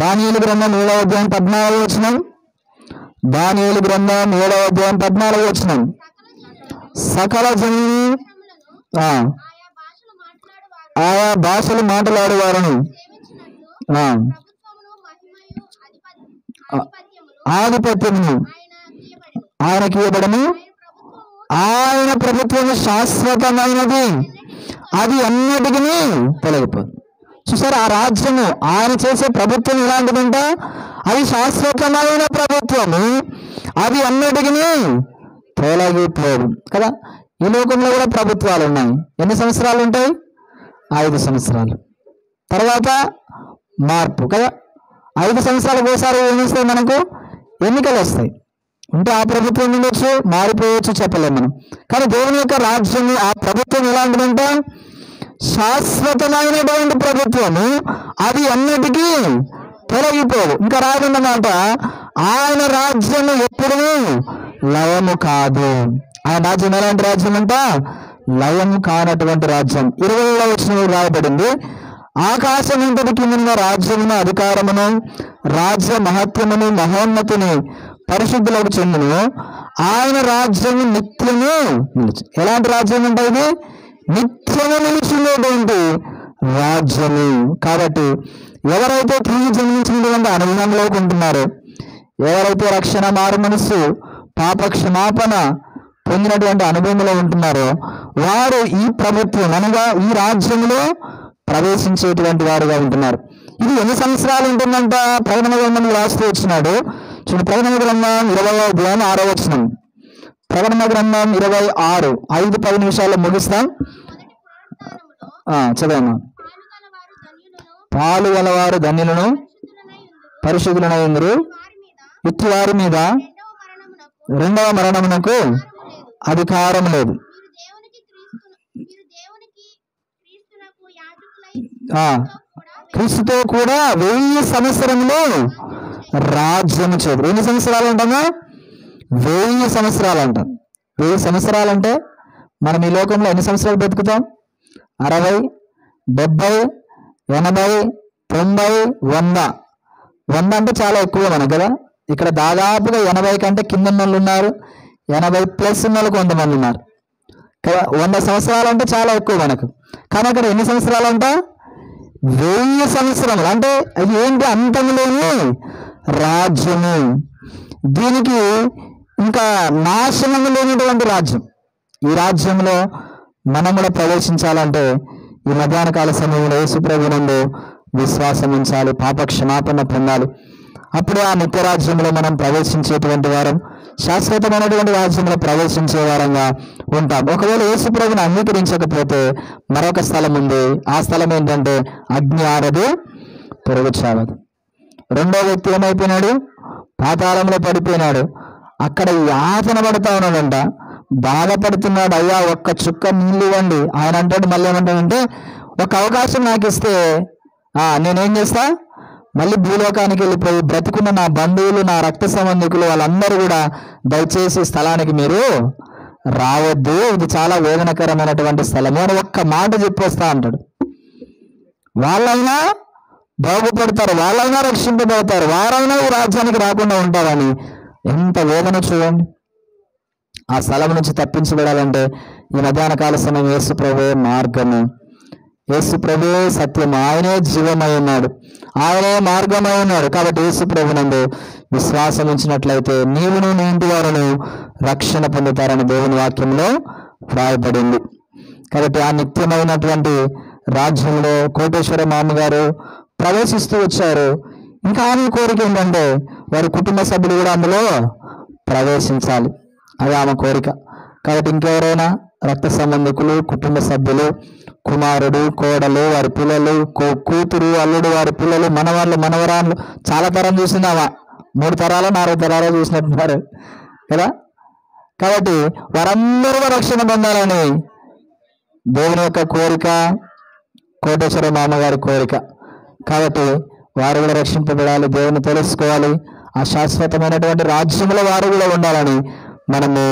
దానియేలు గ్రంథం 7వ అధ్యాయం 14వ వచనం, దానియేలు గ్రంథం 7వ అధ్యాయం 14వ వచనం. సకల జనులు ఆయా భాషలు మాట్లాడేవారును ఆధిపత్యమును ఆయనకి ఇవ్వబడము, ఆయన ప్రభుత్వము శాశ్వతమైనది, అది అన్నిటికీ తొలగిపోదు. చూసారు, ఆ రాజ్యము ఆయన చేసే ప్రభుత్వం ఎలాంటిదంట? అది శాశ్వతమైన ప్రభుత్వము, అది అన్నిటికీ తొలగిపోదు. కదా ఈ లోకంలో కూడా ప్రభుత్వాలు ఉన్నాయి. ఎన్ని సంవత్సరాలు ఉంటాయి? 5 సంవత్సరాలు. తర్వాత మార్పు. కదా 5 సంవత్సరాలకు ఒకసారి ఏమిస్తాయి? మనకు ఎన్నికలు వస్తాయి. ఉంటే ఆ ప్రభుత్వం ఉండొచ్చు, మారిపోవచ్చు, చెప్పలేము మనం. కానీ దేవుని యొక్క రాజ్యం ఆ ప్రభుత్వం ఎలాంటిదంటే శాశ్వతమైనటువంటి ప్రభుత్వము, అది అన్నిటికీ తొలగిపోదు. ఇంకా రాదన్నమాట, ఆయన రాజ్యము ఎప్పుడూ లయము కాదు. ఆయన రాజ్యం ఎలాంటి రాజ్యం అంట? లయము కానటువంటి రాజ్యం. 20వ వచనంలో రాయబడింది, ఆకాశం ఇంతటి కింద రాజ్యమును అధికారమును రాజ్య మహత్యమును మహోన్నతిని పరిశుద్ధులకు చెందును, ఆయన రాజ్యము నిత్యము నిలిచి. ఎలాంటి రాజ్యం అంటే ఇది? నిత్యము నిలిచినటువంటి రాజ్యము. కాబట్టి ఎవరైతే తిరిగి జన్మించినటువంటి అనుభవంలోకి ఉంటున్నారో, ఎవరైతే రక్షణ మారు మనస్సు పాప క్షమాపణ పొందినటువంటి అనుభవంలో ఉంటున్నారో వారు ఈ ప్రభుత్వం అనగా ఈ రాజ్యంలో ప్రవేశించేటువంటి వారుగా ఉంటున్నారు. ఇది ఎన్ని సంవత్సరాలు ఉంటుందంట? ప్రకటన గ్రంథంలో రాస్తూ వచ్చినాడు. చూడండి, ప్రకటన గ్రంథం 20వ అధ్యాయం 6వ వచనం. ప్రకటన గ్రంథం 26, 5-10 నిమిషాల్లో ముగిస్తాం. చదవమ్మా. పాలు గలవారు ధన్యులను పరిశుద్ధులనై ఉందురు, ఇట్టి వారి మీద 2వ మరణమునకు అధికారం లేదు. క్రీస్తుతో కూడా 1000 సంవత్సరములు రాజ్యము చేదు. ఎన్ని సంవత్సరాలు అంటామా? 1000 సంవత్సరాలు అంటాం. 1000 సంవత్సరాలు అంటే మనం ఈ లోకంలో ఎన్ని సంవత్సరాలు బతుకుతాం? 60, 70, 80, 90, 100. 100 అంటే చాలా ఎక్కువ మనకు కదా. ఇక్కడ దాదాపుగా 80 కంటే కింద వాళ్ళు ఉన్నారు, 80+ ఉన్న వాళ్ళు కొంతమంది ఉన్నారు కదా. 100 సంవత్సరాలు అంటే చాలా ఎక్కువ మనకు. కానీ అక్కడ ఎన్ని సంవత్సరాలు అంట? 1000 సంవత్సరాలు. అంటే అది ఏంటి? అంతములేని రాజ్యము. దీనికి ఇంకా నాశనము లేనటువంటి రాజ్యం. ఈ రాజ్యంలో మనం కూడా ప్రవేశించాలంటే ఈ మధ్యాహ్న కాల సమయంలో యేసు ప్రభునందు విశ్వాసం ఉంచాలి, పాప క్షమాపణ పొందాలి. అప్పుడే ఆ నిత్య రాజ్యంలో మనం ప్రవేశించేటువంటి వారం, శాశ్వతమైనటువంటి రాజ్యంలో ప్రవేశించే వారంగా ఉంటాం. ఒకవేళ యేసు ప్రభుని అంగీకరించకపోతే మరొక స్థలం ఉంది. ఆ స్థలం ఏంటంటే అగ్ని ఆరదు, పొరుగు చావదు. రెండో వ్యక్తి ఏమైపోయినాడు? పాతాళంలో పడిపోయినాడు. అక్కడ యాతన పడతా ఉన్నాడంట, బాధపడుతున్నాడు. అయ్యా ఒక్క చుక్క నీళ్ళు ఇవ్వండి. ఆయన అంటాడు, మళ్ళీ ఏమంటాడంటే ఒక అవకాశం నాకు ఇస్తే నేనేం చేస్తా, మళ్ళీ భూలోకానికి వెళ్ళిపోయి బ్రతుకున్న నా బంధువులు, నా రక్త సంబంధికులు వాళ్ళందరూ కూడా దయచేసి స్థలానికి మీరు రావద్దు, ఇది చాలా వేదనకరమైనటువంటి స్థలము అని ఒక్క మాట చెప్పేస్తా అంటాడు. వాళ్ళైనా బాగుపడతారు, వాళ్ళైనా రక్షింపబడతారు, వారైనా ఈ రాజ్యానికి రాకుండా ఉంటారని ఎంత వేదన చూడండి. ఆ స్థలం నుంచి తప్పించబడాలంటే ఈ మధ్యాహ్న కాల సమయం యేసు ప్రభువే మార్గము, యేసు ప్రభువే సత్యము, ఆయనే జీవమై ఉన్నాడు, ఆయనే మార్గమై ఉన్నాడు. కాబట్టి యేసు ప్రభునందు విశ్వాసం ఉంచినట్లయితే నీవును నీ ఇంటి వారును రక్షణ పొందుతారని దేవుని వాక్యంలో వ్రాయబడింది. కాబట్టి ఆ నిత్యమైనటువంటి రాజ్యంలో కోటేశ్వర మామగారు ప్రవేశిస్తూ వచ్చారు. ఇంకా ఆమె కోరిక ఏంటంటే వారి కుటుంబ సభ్యులు కూడా అందులో ప్రవేశించాలి, అది ఆమె కోరిక. కాబట్టి ఇంకెవరైనా రక్త సంబంధికులు, కుటుంబ సభ్యులు, కుమారుడు, కోడలు, వారి పిల్లలు, కూతురు, అల్లుడు, వారి పిల్లలు, మనవాళ్ళు, మనవరాళ్ళు, చాలా తరం చూసిందామా, 3 తరాలు 4 తరాలు చూసినట్టున్నారు కదా. కాబట్టి వారందరూ రక్షణ పొందాలని దేవుని యొక్క కోరిక, కోటేశ్వర మామగారి కోరిక. కాబట్టి వారు కూడా రక్షింపబడాలి, దేవుని తెలుసుకోవాలి, ఆ శాశ్వతమైనటువంటి రాజ్యంలో వారు కూడా ఉండాలని మనము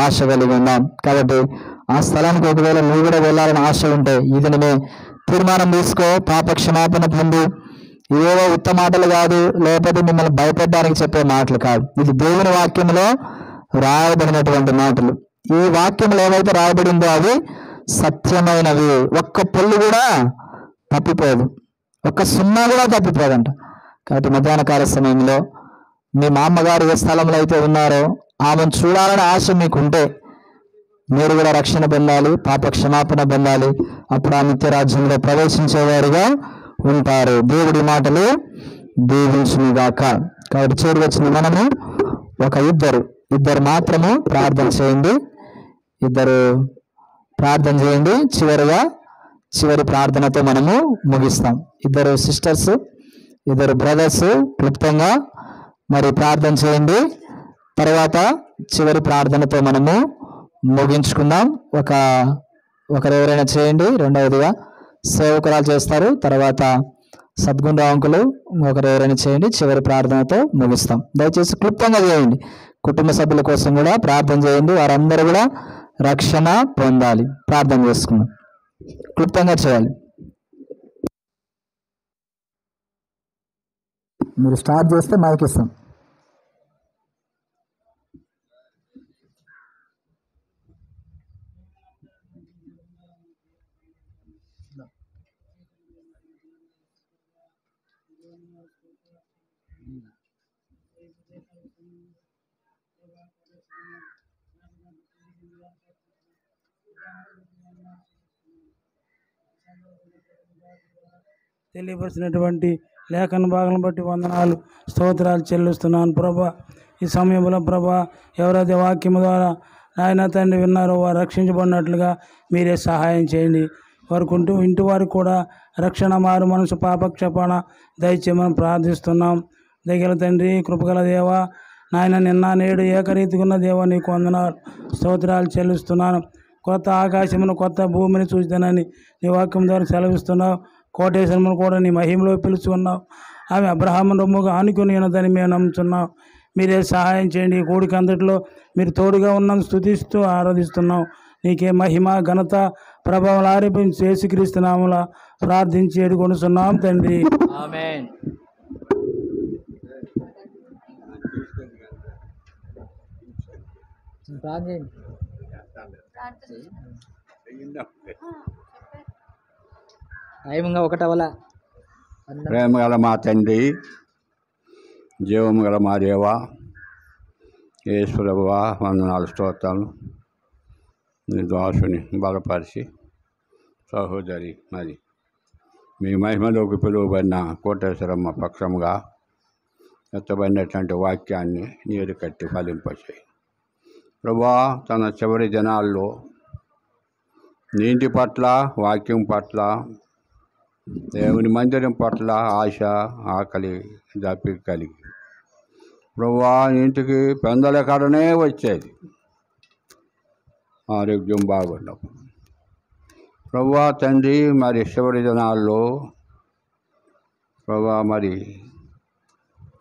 ఆశ కలిగి ఉన్నాం. కాబట్టి ఆ స్థలానికి ఒకవేళ నువ్వు కూడా వెళ్ళాలని ఆశ ఉంటే ఈ దినమే తీర్మానం తీసుకో, పాప క్షమాపణ పొందు. ఇవేవో ఉత్త మాటలు కాదు, లేకపోతే మిమ్మల్ని భయపెట్టడానికి చెప్పే మాటలు కాదు. ఇది దేవుని వాక్యంలో రాయబడినటువంటి మాటలు. ఈ వాక్యంలో ఏవైతే రాయబడిందో అవి సత్యమైనవి. ఒక్క పొల్లు కూడా తప్పిపోదు, ఒక్క సున్నా కూడా తప్పిపోదంట. కాబట్టి మధ్యాహ్న కాల సమయంలో మీ మామగారు ఏ స్థలంలో అయితే ఉన్నారో ఆమెను చూడాలని ఆశ మీకుంటే మీరు కూడా రక్షణ పొందాలి, పాప క్షమాపణ పొందాలి. అప్పుడు ఆ నిత్య రాజ్యంలో ప్రవేశించేవారుగా ఉంటారు. దేవుడి మాటలు దీవించునుగాక. కాబట్టి చేరి వచ్చిన మనము ఒక ఇద్దరు మాత్రము ప్రార్థన చేయండి, ఇద్దరు ప్రార్థన చేయండి. చివరి ప్రార్థనతో మనము ముగిస్తాం. 2 సిస్టర్స్, 2 బ్రదర్స్ క్లుప్తంగా మరి ప్రార్థన చేయండి. తర్వాత చివరి ప్రార్థనతో మనము ముగించుకుందాం. ఒకరు ఎవరైనా చేయండి. రెండవదిగా సేవకురాలు చేస్తారు. తర్వాత సద్గుణరావు అంకులు ఒకరు ఎవరైనా చేయండి. చివరి ప్రార్థనతో ముగిస్తాం. దయచేసి క్లుప్తంగా చేయండి. కుటుంబ సభ్యుల కోసం కూడా ప్రార్థన చేయండి, వారందరూ కూడా రక్షణ పొందాలి. ప్రార్థన చేసుకుందాం, క్లుప్తంగా చేయాలి. మీరు స్టార్ట్ చేస్తే మైక్ ఇస్తాం. తెలియపరిచినటువంటి లేఖన భాగం బట్టి వందనాలు, స్తోత్రాలు చెల్లిస్తున్నాను ప్రభా. ఈ సమయంలో ప్రభా ఎవరైతే వాక్యం ద్వారా నాయన తండ్రి విన్నారో వారు రక్షించబడినట్లుగా మీరే సహాయం చేయండి. వారికి ఇంటి వారికి కూడా రక్షణ, మారు మనసు, పాపక్షేపణ దయచేయమని ప్రార్థిస్తున్నాం. దగ్గర తండ్రి, కృపగల దేవ నాయన, నిన్న నేడు ఏకరీతిగా ఉన్న దేవ నీకు వందనాలు, స్తోత్రాలు చెల్లిస్తున్నాను. కొత్త ఆకాశమును, కొత్త భూమిని చూస్తానని నీ వాక్యం ద్వారా సెలవిస్తున్నావు. కోటేశ్వరమును కూడా నీ మహిమలో పిలుచుకున్నావు. ఆమె అబ్రహాము రొమ్ముగా ఆనుకుని ఉన్నదని మేము నమ్ముతున్నాం. మీరే సహాయం చేయండి. ఈ కూడిక అంతటిలో మీరు తోడుగా ఉన్నందుకు స్తుతిస్తూ ఆరాధిస్తున్నాం. నీకే మహిమ, ఘనత, ప్రభావం ఆరోపించి యేసుక్రీస్తు నామములో ప్రార్థించి ఏడుకొనుచున్నాం తండ్రి, ఆమేన్. ప్రేమ గల మా తండ్రి, జీవము గల మా దేవ యేసు ప్రభువా, వందనాలు, స్తోత్రాలు. నీ దాసుని బలపరిచి సహోదరి మరి మీ మహిమలోకి పిలువబడిన కోటేశ్వరమ్మ పక్షంగా ఎత్తబడినటువంటి వాక్యాన్ని నీరు కట్టి ఫలింపచేయి ప్రభువా. తన చివరి దినాల్లో నీటి పట్ల, వాక్యం పట్ల, దేవుని మందిరం పట్ల ఆశ, ఆకలి, దప్పిక కలిగి ప్రభువా ఇంటికి పెందల కడనే వచ్చేది ఆరోగ్యం బాగుండవు ప్రభువా. తండ్రి మరి చివరి దినాల్లో ప్రభువా మరి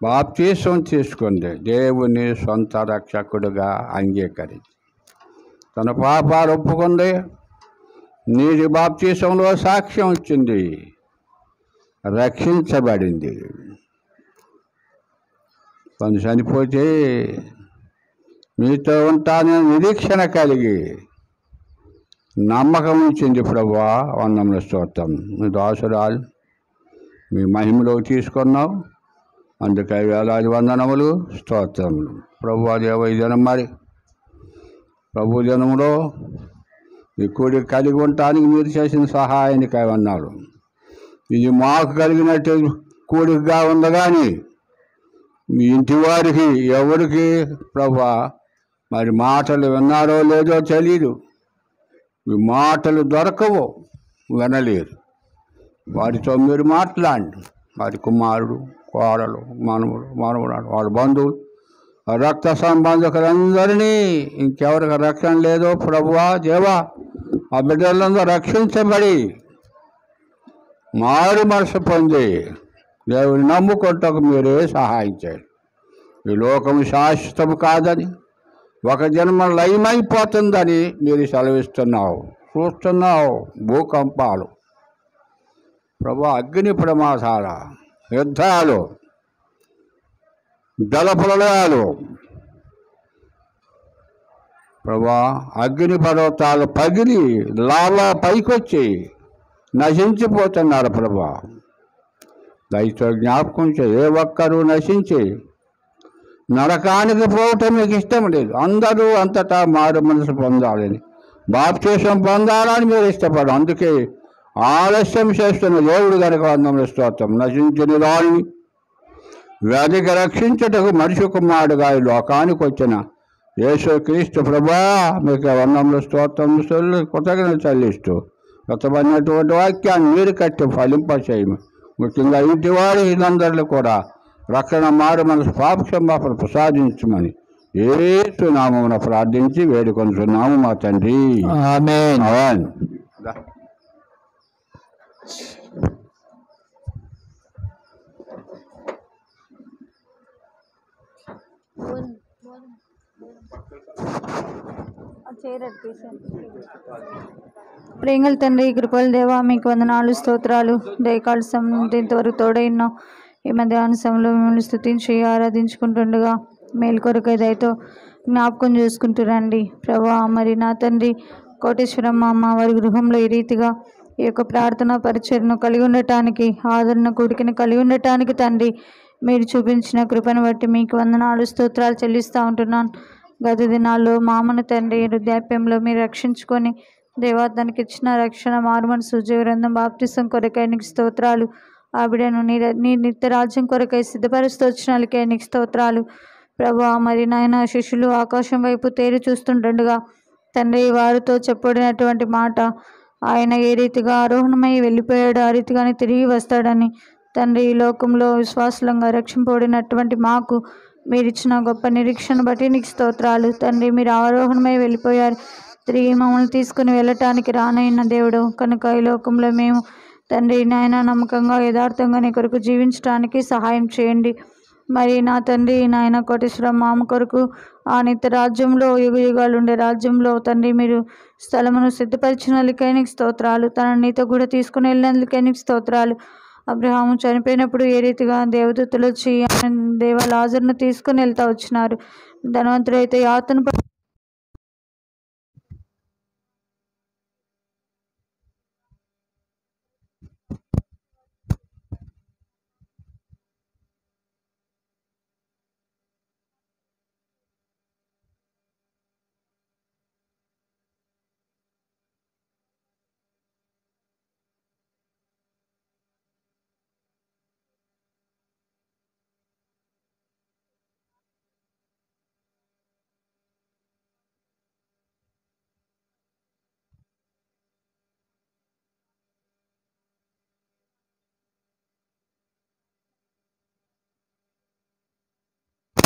బాప్తీసం తీసుకుంది, దేవుని సొంత రక్షకుడుగా అంగీకరించి తన పాపాలు ఒప్పుకుంది, నీటి బాప్తీసంలో సాక్ష్యం ఇచ్చింది, రక్షించబడింది. తను చనిపోతే మీతో ఉంటానని నిరీక్షణ కలిగి నమ్మకం ఇచ్చింది ప్రభువా. వందముల స్తోత్రం. మీ దాసురాలు మీ మహిమలోకి తీసుకున్నావు, అందుకే వేలాది వందనములు, స్తోత్రములు ప్రభువా. దేవ ఈ దినం మరి ప్రభు దినంలో ఈ కూడి కలిగి ఉండటానికి మీరు చేసిన సహాయానికి అన్నాడు. ఇది మాకు కలిగినట్టు కూడికగా ఉంది, కానీ మీ ఇంటి వారికి ఎవరికి ప్రభువా మరి మాటలు విన్నారో లేదో తెలియదు. మీ మాటలు దొరకవు, వినలేరు. వారితో మీరు మాట్లాడండి. వారి కుమారుడు, కోడలు, మనవరాలు, వాళ్ళ బంధువులు, రక్త సంబంధికులందరినీ, ఇంకెవరికి రక్షణ లేదో ప్రభువా దేవా, ఆ బిడ్డలందరూ రక్షించబడి మారు మనసు పొంది దేవుని నమ్ముకుంటకు మీరే సహాయం చేయండి. ఈ లోకం శాశ్వతము కాదని, ఒక జన్మ లయమైపోతుందని మీరు సెలవిస్తున్నావు. చూస్తున్నావు భూకంపాలు ప్రభు, అగ్ని ప్రమాదాల, యుద్ధాలు, జలప్రలయాలు ప్రభా. అగ్ని పర్వతాలు పగిలి లావా పైకొచ్చి నశించిపోతున్నారు ప్రభా. దయతో జ్ఞాపకం చేయి. ఏ ఒక్కరూ నశించి నరకానికి పోవటం మీకు ఇష్టం లేదు. అందరూ అంతటా మారు మనసు పొందాలని, బాప్తీసం పొందాలని మీరు ఇష్టపడరు. అందుకే ఆలస్యం చేస్తున్న దేవుడు కనుక వందముల స్తోత్రం. నశించిన దానిని వ్యాధికి రక్షించుటకు మనిషి కుమారుడుగా ఈ లోకానికి వచ్చిన యేసుక్రీస్తు ప్రభా మీకు వందముల స్తోత్రం కృతజ్ఞతలు చెల్లిస్తూ కొత్తబడినటువంటి వాక్యాన్ని మీరు కట్టి ఫలింపచేయము. ముఖ్యంగా ఇంటి వారి వీళ్ళందరిలో కూడా రక్షణ మారు మనసు పాపక్షమాపణ ప్రసాదించమని యేసు నామమున ప్రార్థించి వేడుకొనుచున్నాము మా తండ్రి. ఆమేన్. ఆమేన్. ప్రేంగల్ తండ్రి, కృపల దేవా, మీకు వందనాలు, స్తోత్రాలు. దయకాల సమయం ఇంతవరకు తోడైనా ఈ మధ్యాహ్న సమయంలో మిమ్మల్ని స్తుతించి ఆరాధించుకుంటుండగా మేలు కొరకై దయతో జ్ఞాపకం చేసుకుంటురండి ప్రభా. మరి నా తండ్రి కోటేశ్వరమ్మ అమ్మ వారి గృహంలో ఈ రీతిగా ఈ యొక్క ప్రార్థన పరిచర్ను కలిగి ఉండటానికి, ఆదరణ కూడికను కలిగి ఉండటానికి తండ్రి మీరు చూపించిన కృపను బట్టి మీకు వందనాలు, స్తోత్రాలు చెల్లిస్తూ ఉంటున్నాను. గత దినాల్లో మామను తండ్రి వృద్ధాప్యంలో మీరు రక్షించుకొని దేవా దానికి ఇచ్చిన రక్షణ, మారుమనసు, జీవరంధం, బాప్తిసం కొరకై నీకు స్తోత్రాలు. ఆ బిడ్డను నీ నిత్య రాజ్యం కొరకై సిద్ధపరుస్తూ వచ్చినాలకే నీకు స్తోత్రాలు ప్రభా. మరి నాయన శిష్యులు ఆకాశం వైపు తేరి చూస్తుండగా తండ్రి వారితో చెప్పబడినటువంటి మాట, ఆయన ఏ రీతిగా ఆరోహణమై వెళ్ళిపోయాడు ఆ రీతిగానే తిరిగి వస్తాడని తండ్రి ఈ లోకంలో విశ్వాసంగా రక్షింపబడినటువంటి మాకు మీరు ఇచ్చిన గొప్ప నిరీక్షణ బట్టి నీకు స్తోత్రాలు తండ్రి. మీరు ఆరోహణమై వెళ్ళిపోయారు, తిరిగి మమ్మల్ని తీసుకుని వెళ్ళటానికి రానైన దేవుడు కనుక ఈ లోకంలో మేము తండ్రి నాయన నమ్మకంగా యథార్థంగా నీ కొరకు జీవించడానికి సహాయం చేయండి. మరి నా తండ్రి నాయన కోటేశ్వరం మామ కొరకు ఆ నిత్య రాజ్యంలో యుగ యుగాలు ఉండే రాజ్యంలో తండ్రి మీరు స్థలమును సిద్ధపరిచినందుకే నీకు స్తోత్రాలు. తనని నీతో కూడా తీసుకుని వెళ్ళినందుకే నీకు స్తోత్రాలు. అబ్రహాము చనిపోయినప్పుడు ఏ రీతిగా దేవదూతలు వచ్చి దేవ లాజరును తీసుకుని వెళ్తా వచ్చినారు. ధనవంతుడైతే యాతను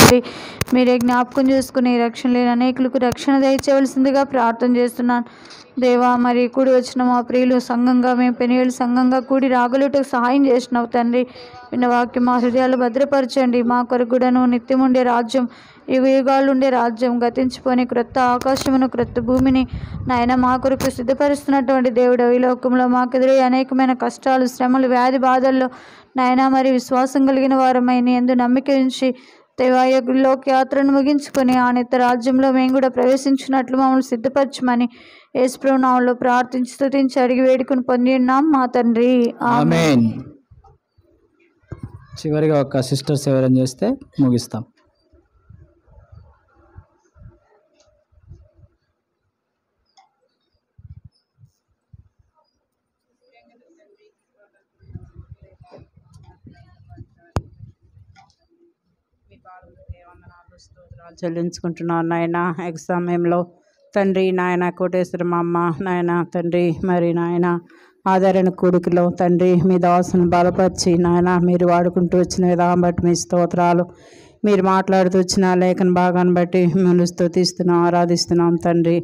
తండ్రి. మీరే జ్ఞాపకం చేసుకుని రక్షణ లేని అనేకులకు రక్షణ దయచేయవలసిందిగా ప్రార్థన చేస్తున్నాను దేవా. మరి కూడి వచ్చిన మా ప్రియులు సంఘంగా మేము పెనుగేలు సంఘంగా కూడి రాగలుటకు సహాయం చేసినావు తండ్రి. విన్న వాక్యం మా హృదయాలు భద్రపరచండి. మా కొరకు కూడాను నిత్యం ఉండే రాజ్యం, యుగ యుగాలు ఉండే రాజ్యం, గతించిపోని క్రొత్త ఆకాశమును క్రొత్త భూమిని నాయన మా కొరకు సిద్ధపరుస్తున్నటువంటి దేవుడు. ఈ లోకంలో మాకు ఎదురయ్యే అనేకమైన కష్టాలు, శ్రమలు, వ్యాధి బాధల్లో నాయన మరి విశ్వాసం కలిగిన వారమై నీ యందు నమ్మిక ఉంచి దేవాయకుల్లోకి యాత్రను ముగించుకొని ఆ నిత్య రాజ్యంలో మేము కూడా ప్రవేశించినట్లు మమ్మల్ని సిద్ధపరచమని యేసుప్రభు నామములో ప్రార్థించి స్తుతించి అడిగి వేడుకొని పొంది ఉన్నాం మా తండ్రి. ఆమేన్. చివరిగా ఒక సిస్టర్ సేవరం చేస్తే ముగిస్తాం. చెల్లించుకుంటున్నాను నాయన. సమయంలో తండ్రి నాయన కోటేశ్వరం అమ్మ నాయన తండ్రి మరి నాయన ఆదరణ కూడికలో తండ్రి మీ దాసును బలపరిచి నాయన మీరు వాడుకుంటూ వచ్చిన విధానం బట్టి మీ స్తోత్రాలు. మీరు మాట్లాడుతూ వచ్చిన లేఖన భాగాన్ని బట్టి మిమ్మల్ని స్తుతిస్తున్నాం, ఆరాధిస్తున్నాం తండ్రి.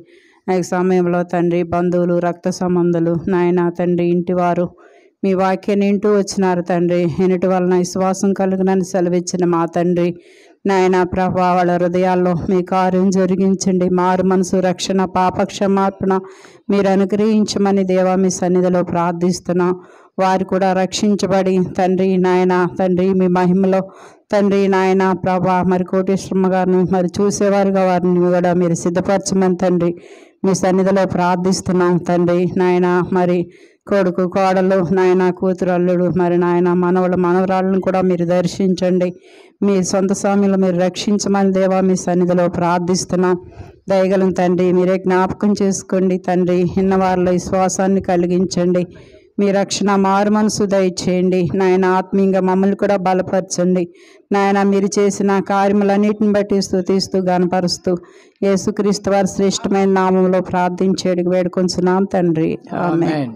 సమయంలో తండ్రి బంధువులు, రక్త సంబంధులు నాయన తండ్రి ఇంటివారు మీ వాక్యాన్ని వింటూ వచ్చినారు తండ్రి. వినటి వలన విశ్వాసం కలుగునని సెలవిచ్చిన మా తండ్రి నాయన ప్రభా వాళ్ళ హృదయాల్లో మీ కార్యం జరిగించండి. మారు మనసు, రక్షణ, పాప క్షమాపణ మీరు అనుగ్రహించమని దేవా మీ సన్నిధిలో ప్రార్థిస్తున్నాం. వారు కూడా రక్షించబడి తండ్రి నాయన తండ్రి మీ మహిమలో తండ్రి నాయన ప్రభా మరి కోటేశ్వరమ్మ గారిని మరి చూసేవారుగా వారిని కూడా మీరు సిద్ధపరచమని తండ్రి మీ సన్నిధిలో ప్రార్థిస్తున్నాం తండ్రి. నాయన మరి కొడుకు, కోడలు, నాయన కూతురు, అల్లుడు మరి నాయన మనవలు, మనవరాళ్ళను కూడా మీరు దర్శించండి. మీ సొంత స్వామిలో మీరు రక్షించమని దేవా మీ సన్నిధిలో ప్రార్థిస్తున్నాం. దయగలం తండ్రి మీరే జ్ఞాపకం చేసుకోండి తండ్రి. ఇన్నవారిలో విశ్వాసాన్ని కలిగించండి. మీ రక్షణ మారు మనసు దయచేయండి నాయన. ఆత్మీయంగా మమ్మల్ని కూడా బలపరచండి నాయన. మీరు చేసిన కార్యములన్నిటిని బట్టి స్తుతిస్తూ గణపరుస్తూ యేసుక్రీస్తు వారి శ్రేష్టమైన నామంలో ప్రార్థించేడికి వేడుకొంచున్నాం తండ్రి. ఆమేన్.